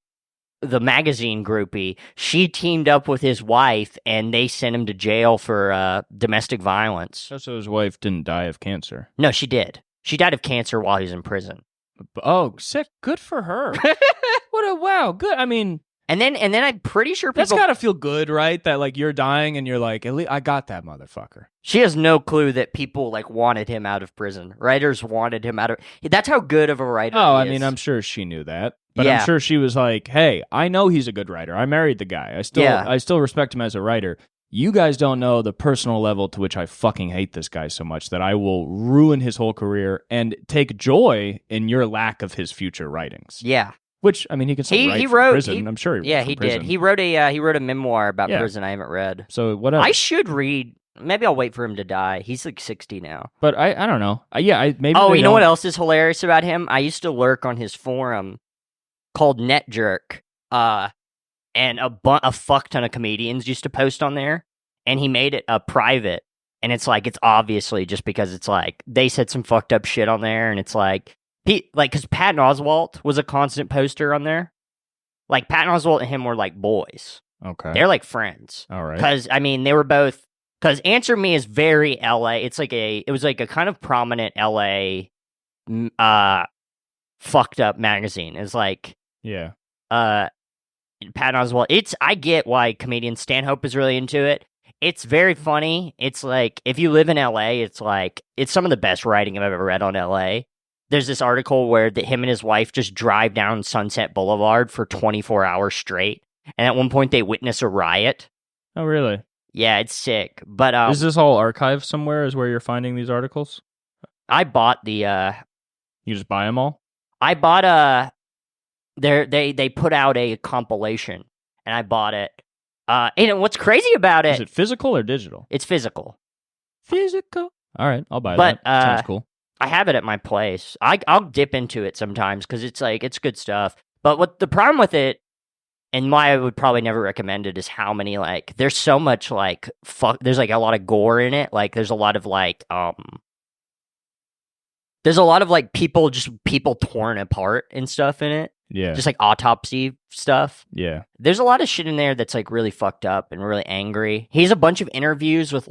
magazine groupie, she teamed up with his wife and they sent him to jail for domestic violence. So his wife didn't die of cancer. No, she did. She died of cancer while he was in prison. Oh, sick. Good for her. Wow, good. I mean, and then I'm pretty sure people... That's gotta feel good, right? That like you're dying and you're like, at least I got that motherfucker. She has no clue that people like wanted him out of prison. Writers wanted him out of... That's how good of a writer Oh, he I is. mean, I'm sure she knew that. But Yeah. I'm sure she was like, hey, I know he's a good writer. I married the guy. I still respect him as a writer. You guys don't know the personal level to which I fucking hate this guy so much that I will ruin his whole career and take joy in your lack of his future writings. Yeah. Which, I mean, he can still write from prison. I'm sure he did. prison. He wrote a memoir about prison I haven't read. So whatever. I should read. Maybe I'll wait for him to die. He's like 60 now. But I don't know. Maybe. Oh, you know what else is hilarious about him? I used to lurk on his forum called NetJerk. And a fuck ton of comedians used to post on there, and he made it a private, and it's obviously just because it's like they said some fucked up shit on there, and it's like because Patton Oswalt was a constant poster on there. Like Patton Oswalt and him were like boys. Okay, they're like friends. All right, because I mean they were both. Because Answer Me is very LA. It was like a kind of prominent LA, fucked up magazine. It's like Patton Oswalt. I get why comedian Stanhope is really into it. It's very funny. It's like, if you live in LA, it's like, it's some of the best writing I've ever read on LA. There's this article where him and his wife just drive down Sunset Boulevard for 24 hours straight. And at one point they witness a riot. Oh, really? Yeah, it's sick. But is this all archived somewhere is where you're finding these articles? I bought the You just buy them all? I bought they put out a compilation, and I bought it. And what's crazy about it... Is it physical or digital? It's physical. Physical. All right, I'll buy that. Sounds cool. I have it at my place. I'll dip into it sometimes because it's good stuff. But what the problem with it, and why I would probably never recommend it, is how many there's so much there's a lot of gore in it. Like there's a lot of people torn apart and stuff in it. Yeah. Just autopsy stuff. Yeah. There's a lot of shit in there that's really fucked up and really angry. He has a bunch of interviews with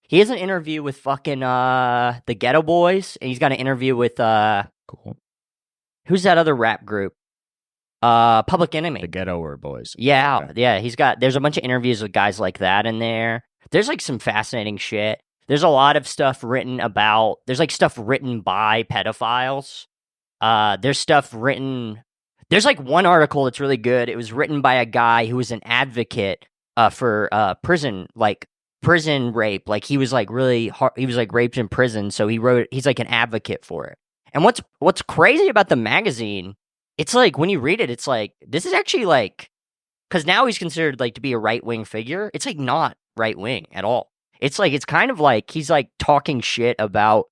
he has an interview with fucking the Ghetto Boys, and he's got an interview with cool. Who's that other rap group? Public Enemy. The Ghetto Boys. Yeah, okay. Yeah. There's a bunch of interviews with guys like that in there. There's some fascinating shit. There's a lot of stuff written about. There's stuff written by pedophiles. There's stuff written. There's one article that's really good. It was written by a guy who was an advocate for prison rape. He was really hard, he was raped in prison, so he's an advocate for it. And what's crazy about the magazine, it's when you read it, it's this is actually because now he's considered to be a right-wing figure. It's not right-wing at all. It's it's kind of he's talking shit about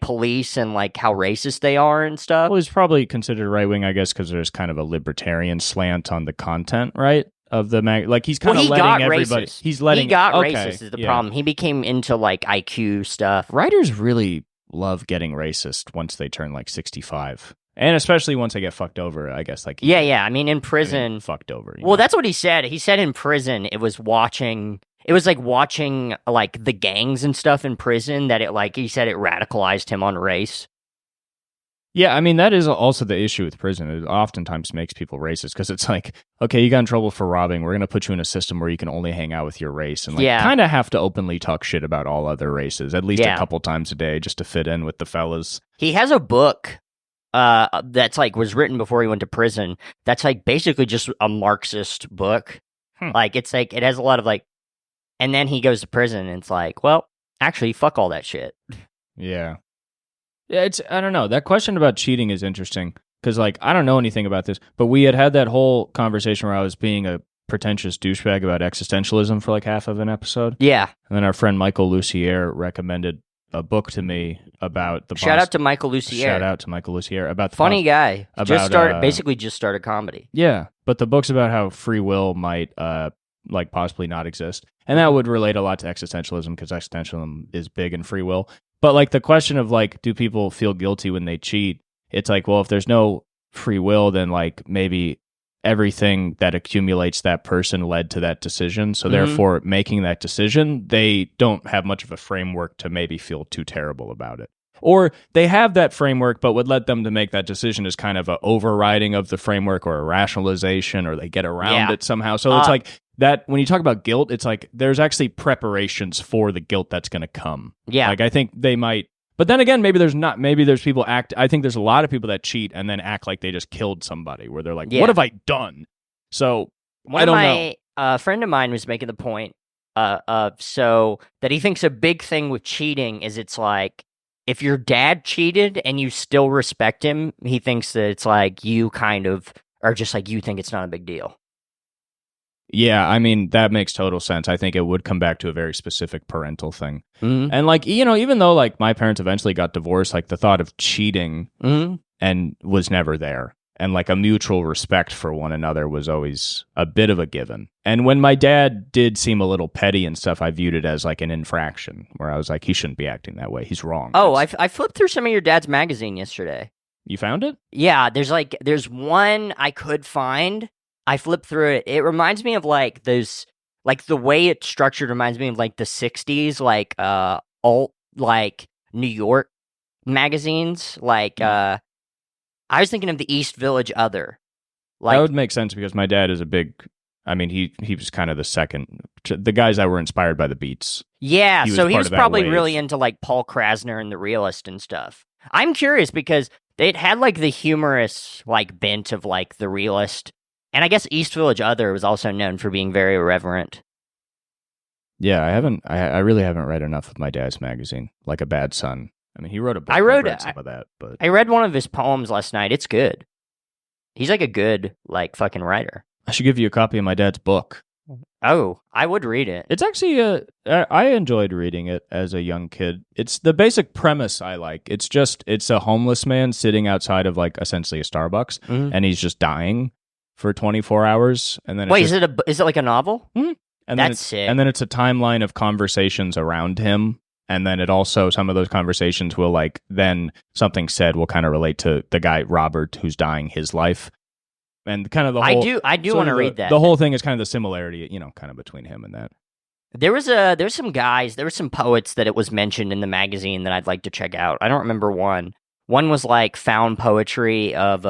police and how racist they are and stuff. Well, he's probably considered right-wing, I guess, because there's kind of a libertarian slant on the content, right? Of the mag, he's kind of letting everybody. Racist. He's letting. He got racist is the problem. He became into IQ stuff. Writers really love getting racist once they turn 65, and especially once they get fucked over. I guess yeah. I mean, in prison, fucked over. Well, that's what he said. He said in prison, it was watching. It was watching the gangs and stuff in prison that he said it radicalized him on race. Yeah, I mean, that is also the issue with prison. It oftentimes makes people racist because it's like, okay, you got in trouble for robbing. We're going to put you in a system where you can only hang out with your race and kind of have to openly talk shit about all other races, at least a couple times a day just to fit in with the fellas. He has a book that's like was written before he went to prison. That's like basically just a Marxist book. Like it's like it has a lot of like, and then he goes to prison and it's like, well, actually, fuck all that shit. Yeah. Yeah, I don't know. That question about cheating is interesting because, like, I don't know anything about this, but we had that whole conversation where I was being a pretentious douchebag about existentialism for like half of an episode. Yeah. And then our friend Michael Lucier recommended a book to me about the Shout out to Michael Lucier. Shout out to Michael Lucier about the funny guy. Basically just started comedy. Yeah, but the book's about how free will might like possibly not exist, and that would relate a lot to existentialism because existentialism is big in free will. But like the question of like, do people feel guilty when they cheat? It's like, well, if there's no free will, then like maybe everything that accumulates that person led to that decision. So therefore, making that decision, they don't have much of a framework to maybe feel too terrible about it. Or they have that framework, but what led them to make that decision is kind of a overriding of the framework or a rationalization, or they get around it somehow. So it's like that when you talk about guilt, it's like there's actually preparations for the guilt that's going to come. Yeah. Like I think they might, but then again, maybe there's not. Maybe there's people I think there's a lot of people that cheat and then act like they just killed somebody where they're like, what have I done? So I don't know. A friend of mine was making the point so that he thinks a big thing with cheating is it's like, if your dad cheated and you still respect him, he thinks that it's like you kind of are just like you think it's not a big deal. Yeah, I mean, that makes total sense. I think it would come back to a very specific parental thing. And like, you know, even though like my parents eventually got divorced, like the thought of cheating and was never there. And like a mutual respect for one another was always a bit of a given. And when my dad did seem a little petty and stuff, I viewed it as like an infraction where I was like, he shouldn't be acting that way. He's wrong. Oh, I flipped through some of your dad's magazine yesterday. You found it? Yeah, there's one I could find. I flipped through it. It reminds me of like those, like the way it's structured reminds me of like the 60s, like alt, like New York magazines, like I was thinking of the East Village Other. Like, that would make sense because my dad is a big, I mean, he was kind of the second, the guys that were inspired by the Beats. Yeah, he was probably really into like Paul Krasner and the Realist and stuff. I'm curious because it had like the humorous like bent of like the Realist. And I guess East Village Other was also known for being very irreverent. Yeah, I really haven't read enough of my dad's magazine, like A Bad Son. I mean, he wrote a book. I read some of that, but I read one of his poems last night. It's good. He's like a good, like, fucking writer. I should give you a copy of my dad's book. Oh, I would read it. It's actually, I enjoyed reading it as a young kid. It's the basic premise I like. It's a homeless man sitting outside of, like, essentially a Starbucks, and he's just dying for 24 hours. And then is it like a novel? Mm-hmm. And that's sick. And then it's a timeline of conversations around him. And then it also, some of those conversations will like, then something said will kind of relate to the guy, Robert, who's dying his life. And kind of the whole... I do want to read that. The whole thing is kind of the similarity, you know, kind of between him and that. There were some poets that it was mentioned in the magazine that I'd like to check out. I don't remember one. One was like found poetry of,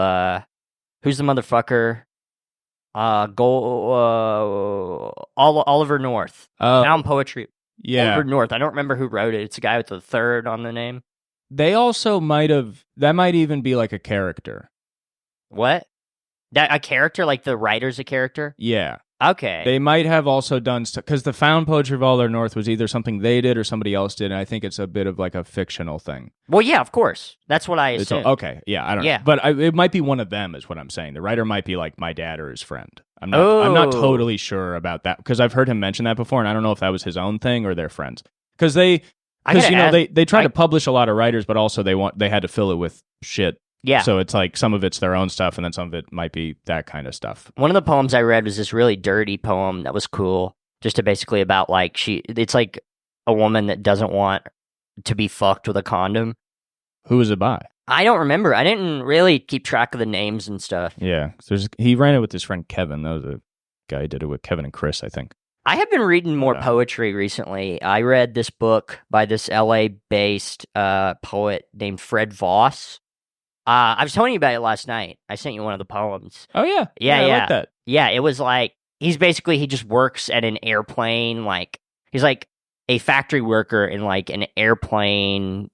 who's the motherfucker? Oliver North. Found poetry. Yeah. Oliver North. I don't remember who wrote it. It's a guy with the third on the name. They also that might even be like a character. What? That a character? Like the writer's a character? Yeah. Okay. They might have also done stuff, because the found poetry of Oliver North was either something they did or somebody else did, and I think it's a bit of like a fictional thing. Well, yeah, of course. That's what I assume. Okay, yeah, I don't know. But it might be one of them is what I'm saying. The writer might be like my dad or his friend. I'm not totally sure about that, because I've heard him mention that before, and I don't know if that was his own thing or their friends. Because they try to publish a lot of writers, but also they had to fill it with shit. Yeah. So it's like some of it's their own stuff, and then some of it might be that kind of stuff. One of the poems I read was this really dirty poem that was cool, just to basically about like it's like a woman that doesn't want to be fucked with a condom. Who was it by? I don't remember. I didn't really keep track of the names and stuff. Yeah. He ran it with his friend Kevin. That was a guy who did it with Kevin and Chris, I think. I have been reading more poetry recently. I read this book by this LA-based poet named Fred Voss. I was telling you about it last night. I sent you one of the poems. Oh yeah, Yeah, I like that. Yeah, it was like he just works at an airplane. Like he's like a factory worker in like an airplane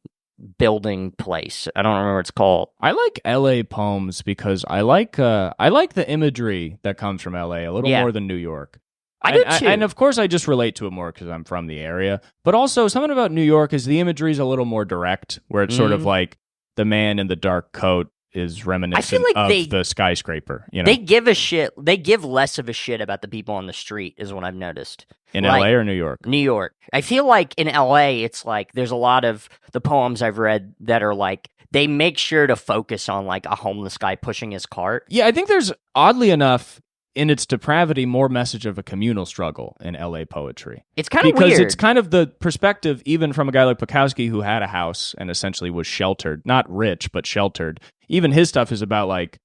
building place. I don't remember what it's called. I like LA poems because I like the imagery that comes from LA a little more than New York. I do too. And of course I just relate to it more because I'm from the area. But also something about New York is the imagery is a little more direct, where it's sort of like the man in the dark coat is reminiscent of the skyscraper. You know, they give a shit. They give less of a shit about the people on the street, is what I've noticed. In LA or New York? New York. I feel like in LA, it's like there's a lot of the poems I've read that are like they make sure to focus on like a homeless guy pushing his cart. Yeah, I think there's oddly enough in its depravity more message of a communal struggle in LA poetry. It's kind of weird. Because it's kind of the perspective even from a guy like Bukowski who had a house and essentially was sheltered, not rich, but sheltered. Even his stuff is about like,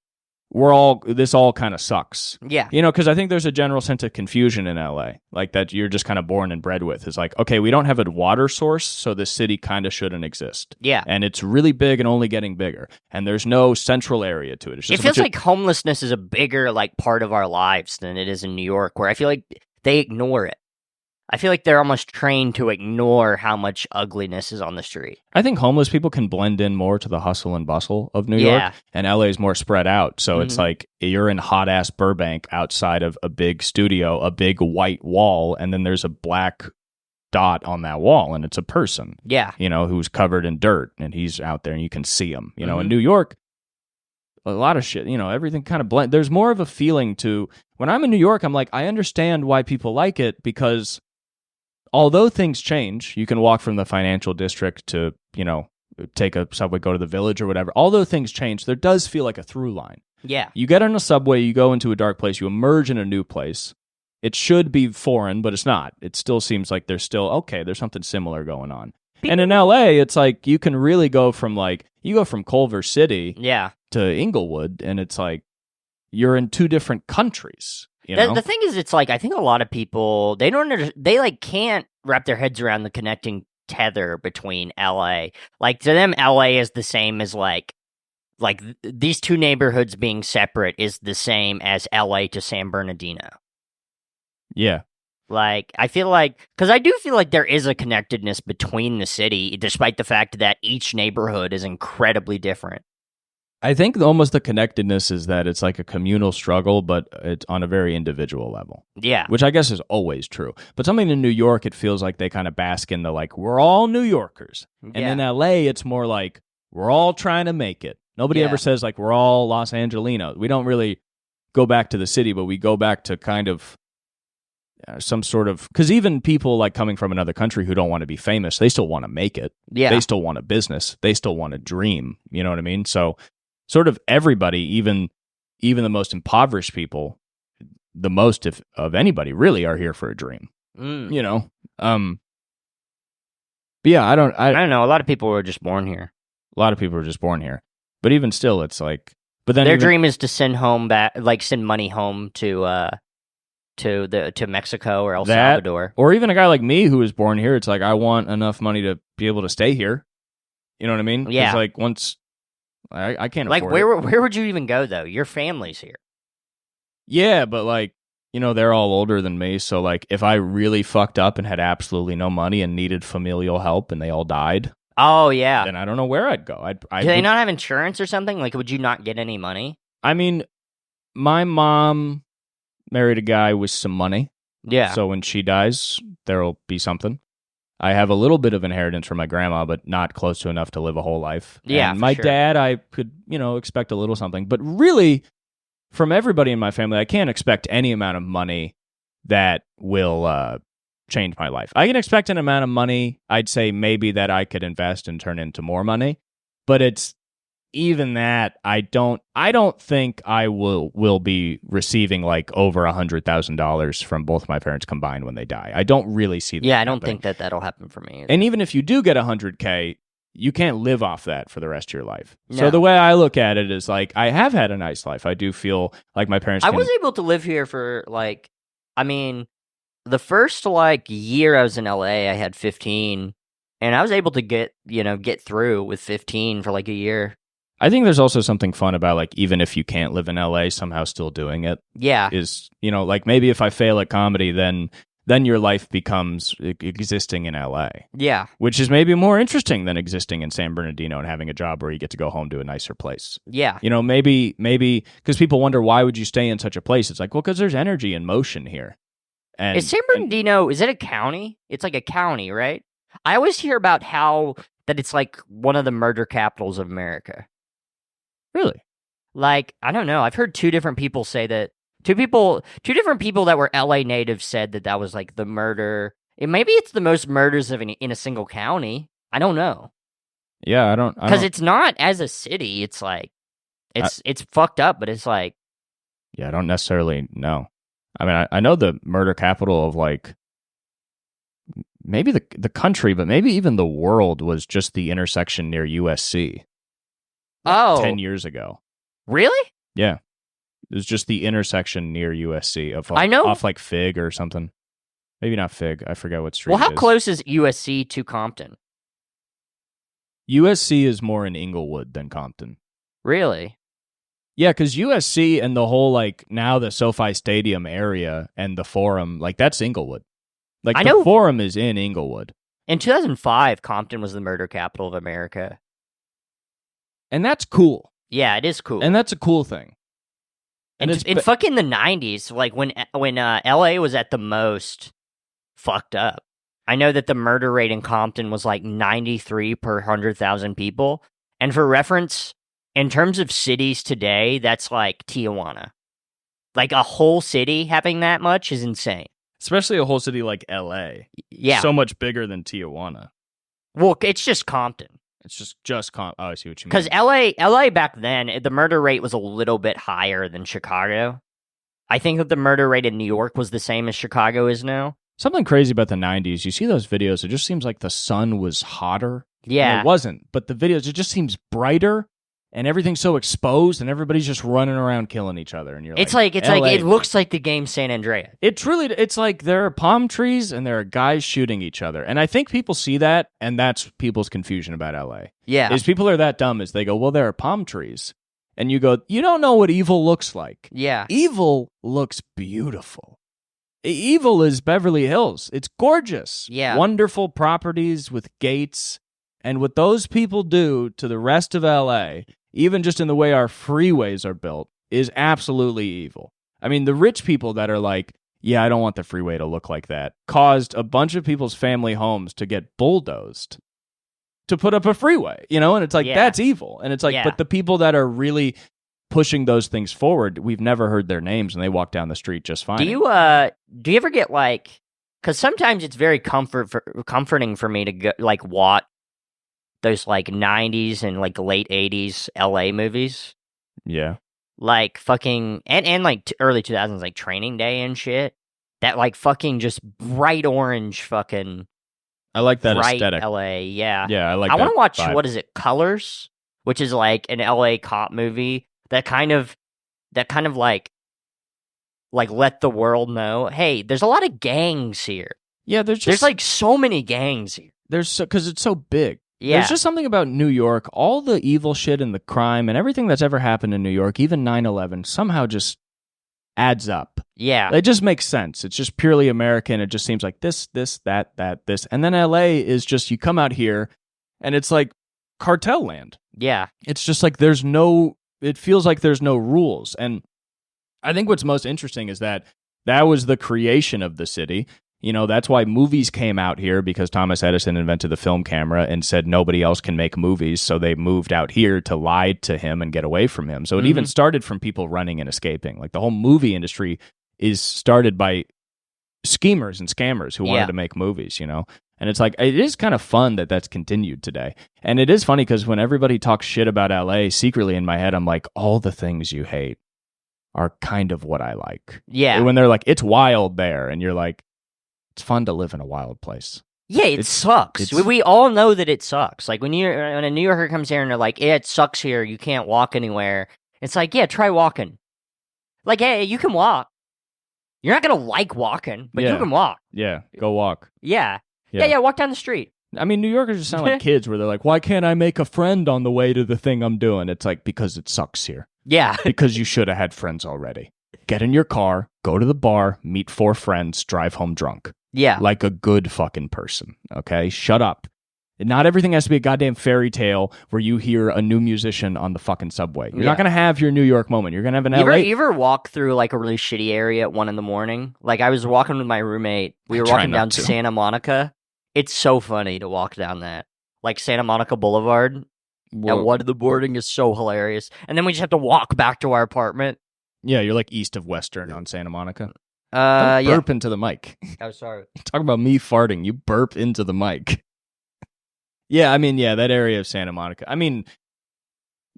this all kind of sucks. Yeah. You know, because I think there's a general sense of confusion in LA, like that you're just kind of born and bred with. It's like, okay, we don't have a water source, so this city kind of shouldn't exist. Yeah. And it's really big and only getting bigger. And there's no central area to it. It's just it feels like homelessness is a bigger like part of our lives than it is in New York, where I feel like they ignore it. I feel like they're almost trained to ignore how much ugliness is on the street. I think homeless people can blend in more to the hustle and bustle of New York, and LA is more spread out. So it's like you're in hot ass Burbank outside of a big studio, a big white wall, and then there's a black dot on that wall, and it's a person. Yeah. You know, who's covered in dirt, and he's out there, and you can see him. You know, in New York, a lot of shit, you know, everything kind of blend. There's more of a feeling to when I'm in New York, I'm like, I understand why people like it because although things change, you can walk from the financial district to, you know, take a subway, go to the village or whatever. Although things change, there does feel like a through line. Yeah. You get on a subway, you go into a dark place, you emerge in a new place. It should be foreign, but it's not. It still seems like there's something similar going on. And in LA, it's like you can really go from Culver City to Inglewood, and it's like you're in two different countries. You know? The thing is, it's like I think a lot of people they like can't wrap their heads around the connecting tether between LA. Like to them, LA is the same as like these two neighborhoods being separate is the same as LA to San Bernardino. Yeah. Like I feel like because I do feel like there is a connectedness between the city, despite the fact that each neighborhood is incredibly different. I think almost the connectedness is that it's like a communal struggle, but it's on a very individual level. Yeah. Which I guess is always true. But something in New York, it feels like they kind of bask in the like, we're all New Yorkers. And in LA, it's more like, we're all trying to make it. Nobody ever says like, we're all Los Angelinos. We don't really go back to the city, but we go back to kind of some sort of, because even people like coming from another country who don't want to be famous, they still want to make it. Yeah. They still want a business. They still want a dream. You know what I mean? So sort of everybody, even the most impoverished people, the most of anybody really are here for a dream. You know? But yeah, I don't know. A lot of people were just born here. A lot of people are just born here. But even still, it's like, but then their dream is to send money home to Mexico or El Salvador. Or even a guy like me who was born here, it's like, I want enough money to be able to stay here. You know what I mean? Yeah. It's like once I can't like afford where would you even go though? Your family's here. Yeah, but like, you know, they're all older than me, so like if I really fucked up and had absolutely no money and needed familial help and they all died, oh yeah, then I don't know where I'd go. Do they not have insurance or something? Like, would you not get any money? I mean, my mom married a guy with some money. Yeah. So when she dies, there'll be something. I have a little bit of inheritance from my grandma, but not close to enough to live a whole life. Yeah, and my dad, I could, expect a little something. But really, from everybody in my family, I can't expect any amount of money that will change my life. I can expect an amount of money, I'd say maybe that I could invest and turn into more money. But it's even that I don't think I will be receiving like over $100,000 from both my parents combined when they die. I don't really see that. Yeah, I don't think that'll happen for me either. And even if you do get $100K, you can't live off that for the rest of your life. No. So the way I look at it is like, I have had a nice life. I do feel like my parents I was able to live here for the first year I was in LA, I had 15, and I was able to get through with 15 for like a year. I think there's also something fun about, like, even if you can't live in LA, somehow still doing it. Yeah. Is, like, maybe if I fail at comedy, then your life becomes existing in LA. Yeah. Which is maybe more interesting than existing in San Bernardino and having a job where you get to go home to a nicer place. Yeah. Maybe because people wonder, why would you stay in such a place? It's like, well, because there's energy and motion here. And is San Bernardino, is it a county? It's like a county, right? I always hear about how that it's like one of the murder capitals of America. Really? Like, I don't know. I've heard two different people say that. Two different people that were LA natives said that was like the murder. Maybe it's the most murders in a single county. I don't know. Yeah, I don't. Because it's not as a city. It's like, it's fucked up, but it's like. Yeah, I don't necessarily know. I mean, I know the murder capital of, like, maybe the country, but maybe even the world was just the intersection near USC. Oh. 10 years ago. Really? Yeah. It was just the intersection near USC of, I know. Off like Fig or something. Maybe not Fig. I forget what street. Well, how it is. close is USC to Compton? USC is more in Inglewood than Compton. Really? Yeah, because USC and the whole, like, now the SoFi Stadium area and the Forum, like, that's Inglewood. Like, I the know. Forum is in Inglewood. In 2005, Compton was the murder capital of America. And that's cool. Yeah, it is cool. And that's a cool thing. And in fucking the 90s, like when LA was at the most fucked up. I know that the murder rate in Compton was like 93 per 100,000 people. And for reference, in terms of cities today, that's like Tijuana. Like a whole city having that much is insane. Especially a whole city like LA. Yeah. So much bigger than Tijuana. Well, it's just Compton. It's just oh, I see what you mean. Because LA back then, the murder rate was a little bit higher than Chicago. I think that the murder rate in New York was the same as Chicago is now. Something crazy about the 90s, you see those videos, it just seems like the sun was hotter. Yeah. And it wasn't, but the videos, it just seems brighter, and everything's so exposed, and everybody's just running around killing each other, and you're it's like, like it looks like the game San Andreas. It's like there are palm trees, and there are guys shooting each other, and I think people see that, and that's people's confusion about LA. Yeah. Is people are that dumb, is they go, well, there are palm trees, and you go, you don't know what evil looks like. Yeah. Evil looks beautiful. Evil is Beverly Hills. It's gorgeous. Yeah. Wonderful properties with gates. And what those people do to the rest of LA, even just in the way our freeways are built, is absolutely evil. I mean, the rich people that are like, yeah, I don't want the freeway to look like that, caused a bunch of people's family homes to get bulldozed to put up a freeway, and it's like, that's evil. And it's like, but the people that are really pushing those things forward, we've never heard their names, and they walk down the street just fine. Do you ever get like, because sometimes it's very comforting for me to go, like, watch those like 90s and like late 80s LA movies. Yeah. Like fucking and like early 2000s, like Training Day and shit. That like fucking just bright orange fucking. I like that bright aesthetic. LA, yeah. Yeah, I like. I want to watch vibe. What is it? Colors, which is like an LA cop movie that kind of like let the world know, hey, there's a lot of gangs here. Yeah, there's like so many gangs here. Because it's so big. Yeah. There's just something about New York, all the evil shit and the crime and everything that's ever happened in New York, even 9/11, somehow just adds up. Yeah. It just makes sense. It's just purely American. It just seems like this, that, this. And then LA is just, you come out here and it's like cartel land. Yeah. It's just like it feels like there's no rules. And I think what's most interesting is that was the creation of the city. That's why movies came out here, because Thomas Edison invented the film camera and said nobody else can make movies. So they moved out here to lie to him and get away from him. So it even started from people running and escaping. Like the whole movie industry is started by schemers and scammers who wanted to make movies, And it's like, it is kind of fun that that's continued today. And it is funny because when everybody talks shit about LA, secretly in my head, I'm like, all the things you hate are kind of what I like. Yeah. And when they're like, it's wild there. And you're like, it's fun to live in a wild place. Yeah, it sucks. We all know that it sucks. Like when a New Yorker comes here and they're like, yeah, it sucks here. You can't walk anywhere. It's like, yeah, try walking. Like, hey, you can walk. You're not going to like walking, but you can walk. Yeah, go walk. Yeah. Yeah, walk down the street. I mean, New Yorkers just sound like kids where they're like, why can't I make a friend on the way to the thing I'm doing? It's like, because it sucks here. Yeah. Because you should have had friends already. Get in your car, go to the bar, meet 4 friends, drive home drunk. Yeah. Like a good fucking person, okay? Shut up. Not everything has to be a goddamn fairy tale where you hear a new musician on the fucking subway. You're not going to have your New York moment. You're going to have an LA. You ever walk through like a really shitty area at 1 a.m? Like I was walking with my roommate. We were walking down Santa Monica. It's so funny to walk down that. Like Santa Monica Boulevard. Whoa. At 1 a.m. is so hilarious. And then we just have to walk back to our apartment. Yeah, you're like east of Western on Santa Monica. Don't burp into the mic. Oh, sorry. Talk about me farting. You burp into the mic. Yeah, I mean, that area of Santa Monica. I mean,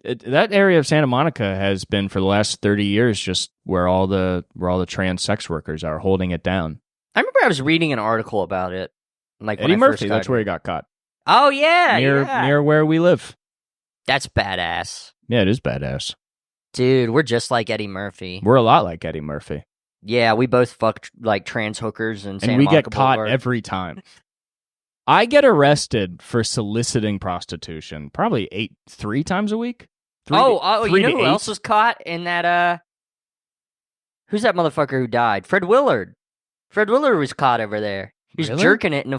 that area of Santa Monica has been for the last 30 years just where all the trans sex workers are holding it down. I remember I was reading an article about it. Like Eddie Murphy, that's where he got caught. Oh, yeah. Near where we live. That's badass. Yeah, it is badass. Dude, we're just like Eddie Murphy. We're a lot like Eddie Murphy. Yeah, we both fucked like trans hookers in Santa Monica. And we Monica get caught Boulevard. every time. I get arrested for soliciting prostitution probably 3 times a week. You know who else was caught in that? Who's that motherfucker who died? Fred Willard. Fred Willard was caught over there. He's jerking it in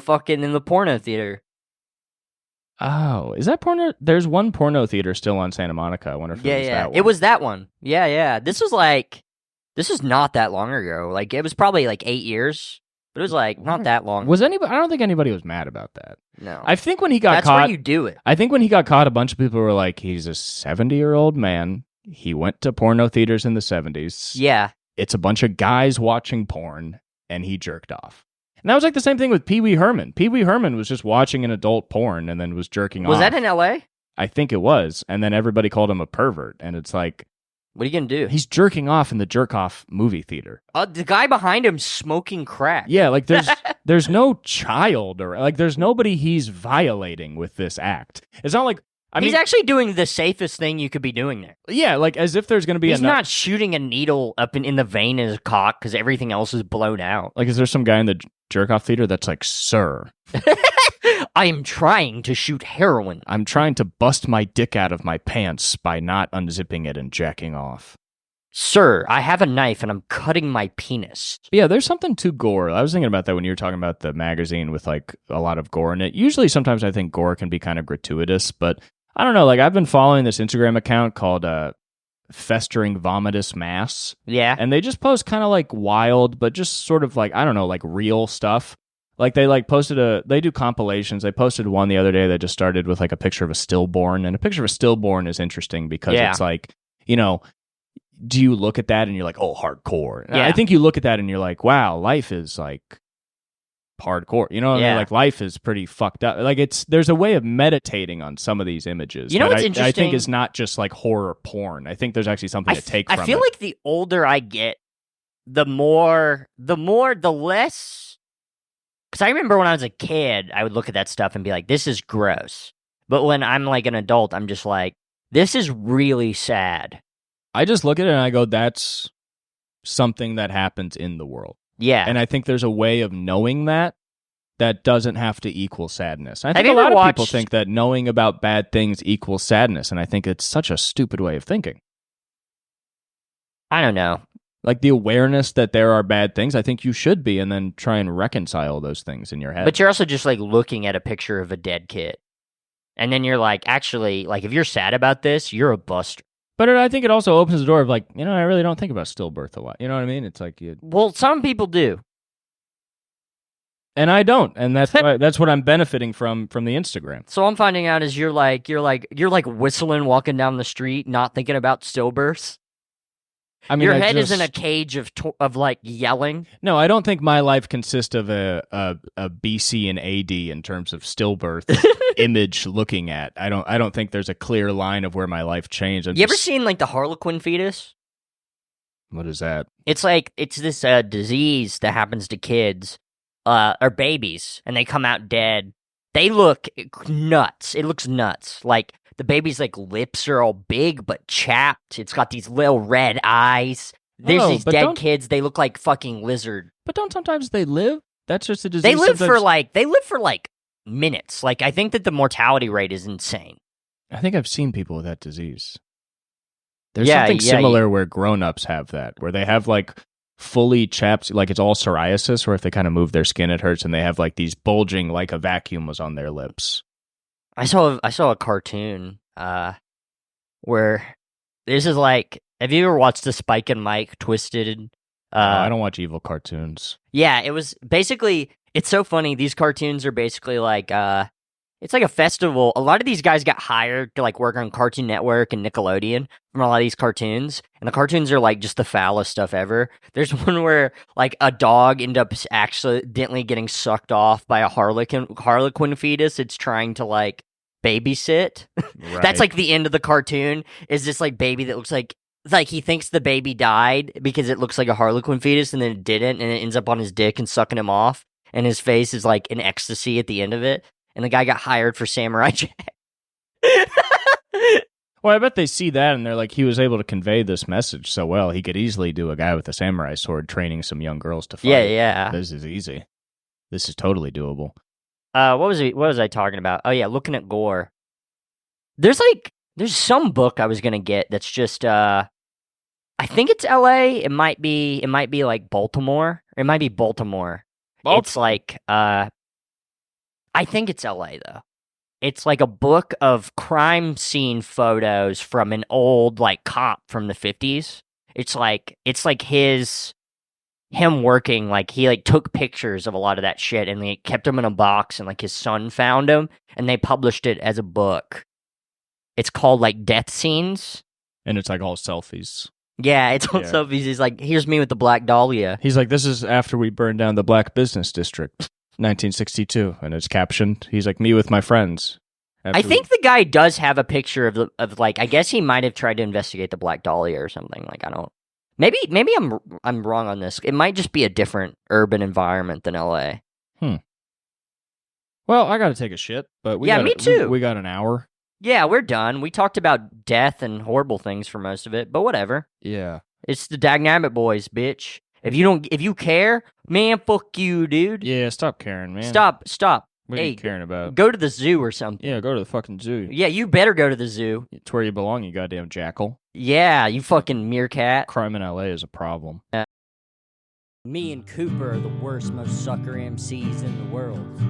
the porno theater. Oh, is that porno? There's one porno theater still on Santa Monica. I wonder if it was that one. It was that one. Yeah. This was not that long ago. Like, it was probably like 8 years. But it was like not that long. I don't think anybody was mad about that. No. I think when he got caught, that's where you do it. I think when he got caught, a bunch of people were like, he's a 70-year-old man. He went to porno theaters in the 70s. Yeah. It's a bunch of guys watching porn, and he jerked off. And that was like the same thing with Pee Wee Herman. Pee Wee Herman was just watching an adult porn and then was jerking off. Was that in L.A.? I think it was. And then everybody called him a pervert. And it's like, what are you going to do? He's jerking off in the jerk-off movie theater. The guy behind him smoking crack. Yeah, like there's no child or like there's nobody he's violating with this act. It's not like he's actually doing the safest thing you could be doing there. Yeah, like as if there's going to be He's not shooting a needle up in the vein in his cock because everything else is blown out. Like, is there some guy in the jerk-off theater that's like, sir, I am trying to shoot heroin. I'm trying to bust my dick out of my pants by not unzipping it and jacking off. Sir, I have a knife and I'm cutting my penis. Yeah, there's something to gore. I was thinking about that when you were talking about the magazine with like a lot of gore in it. Usually sometimes I think gore can be kind of gratuitous, but I don't know. Like I've been following this Instagram account called Festering Vomitous Mass. Yeah. And they just post kind of like wild, but just sort of like, I don't know, like real stuff. Like they like they do compilations. They posted one the other day that just started with like a picture of a stillborn. And a picture of a stillborn is interesting because it's like, you know, do you look at that and you're like, oh, hardcore? Yeah. I think you look at that and you're like, wow, life is like hardcore. You know what I mean? Like life is pretty fucked up. Like there's a way of meditating on some of these images. You know what's interesting? I think is not just like horror porn. I think there's actually something to take from it. I feel like the older I get, the less. Because I remember when I was a kid, I would look at that stuff and be like, this is gross. But when I'm like an adult, I'm just like, this is really sad. I just look at it and I go, that's something that happens in the world. Yeah. And I think there's a way of knowing that doesn't have to equal sadness. I think a lot of people think that knowing about bad things equals sadness. And I think it's such a stupid way of thinking. I don't know. Like the awareness that there are bad things, I think you should be, and then try and reconcile those things in your head. But you're also just like looking at a picture of a dead kid. And then you're like, actually, like if you're sad about this, you're a buster. But I think it also opens the door of like, you know, I really don't think about stillbirth a lot. You know what I mean? It's like well, some people do. And I don't, and that's what I'm benefiting from the Instagram. So I'm finding out is you're like whistling walking down the street, not thinking about stillbirths. I mean, your head is in a cage of like yelling. No, I don't think my life consists of a BC and AD in terms of stillbirth image looking at. I don't think there's a clear line of where my life changed. Ever seen like the Harlequin fetus? What is that? It's this disease that happens to kids or babies, and they come out dead. They look nuts. It looks nuts. Like the baby's like lips are all big but chapped. It's got these little red eyes. There's these dead kids. They look like fucking lizard. But don't sometimes they live? That's just a disease. They live for like minutes. Like, I think that the mortality rate is insane. I think I've seen people with that disease. There's Yeah, something yeah, similar where grown-ups have that, where they have like fully chapped, like it's all psoriasis, or if they kind of move their skin, it hurts, and they have like these bulging, like a vacuum was on their lips. I saw a cartoon where this is like, have you ever watched the Spike and Mike Twisted? I don't watch evil cartoons. Yeah, it was basically, it's so funny. These cartoons are basically like, it's like a festival. A lot of these guys got hired to like work on Cartoon Network and Nickelodeon from a lot of these cartoons. And the cartoons are like just the foulest stuff ever. There's one where like a dog ended up accidentally getting sucked off by a harlequin fetus. It's trying to like babysit. Right. That's like the end of the cartoon, is this like baby that looks like he thinks the baby died because it looks like a harlequin fetus, and then it didn't, and it ends up on his dick and sucking him off, and his face is like in ecstasy at the end of it. And the guy got hired for Samurai Jack. Well, I bet they see that and they're like, he was able to convey this message so well. He could easily do a guy with a samurai sword training some young girls to fight. Yeah. This is easy. This is totally doable. What was I talking about? Oh yeah, looking at gore. There's some book I was gonna get that's just I think it's LA. It might be like Baltimore. It might be Baltimore. It's like I think it's LA though. It's like a book of crime scene photos from an old like cop from the 50s. It's like him working, like he like took pictures of a lot of that shit and they kept them in a box, and like his son found them and they published it as a book. It's called like Death Scenes. And it's like all selfies. Yeah, it's all selfies. He's like, here's me with the Black Dahlia. He's like, this is after we burned down the Black Business District, 1962. And it's captioned, he's like, me with my friends. I think the guy does have a picture of like, I guess he might have tried to investigate the Black Dahlia or something. Like, I don't. Maybe I'm wrong on this. It might just be a different urban environment than LA. Well, I got to take a shit, but me too. We got an hour. Yeah, we're done. We talked about death and horrible things for most of it, but whatever. Yeah. It's the Dagnabbit boys, bitch. If you care, man, fuck you, dude. Yeah, stop caring, man. Stop. What are you caring about? Go to the zoo or something. Yeah, go to the fucking zoo. Yeah, you better go to the zoo. It's where you belong, you goddamn jackal. Yeah, you fucking meerkat. Crime in LA is a problem. Me and Cooper are the worst, most sucker MCs in the world.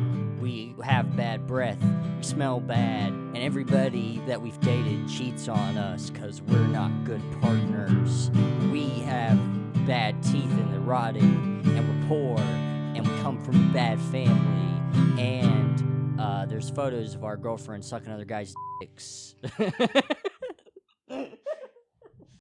We have bad breath, we smell bad, and everybody that we've dated cheats on us because we're not good partners. We have bad teeth and they're rotting, and we're poor, and we come from a bad family, and there's photos of our girlfriends sucking other guys' dicks.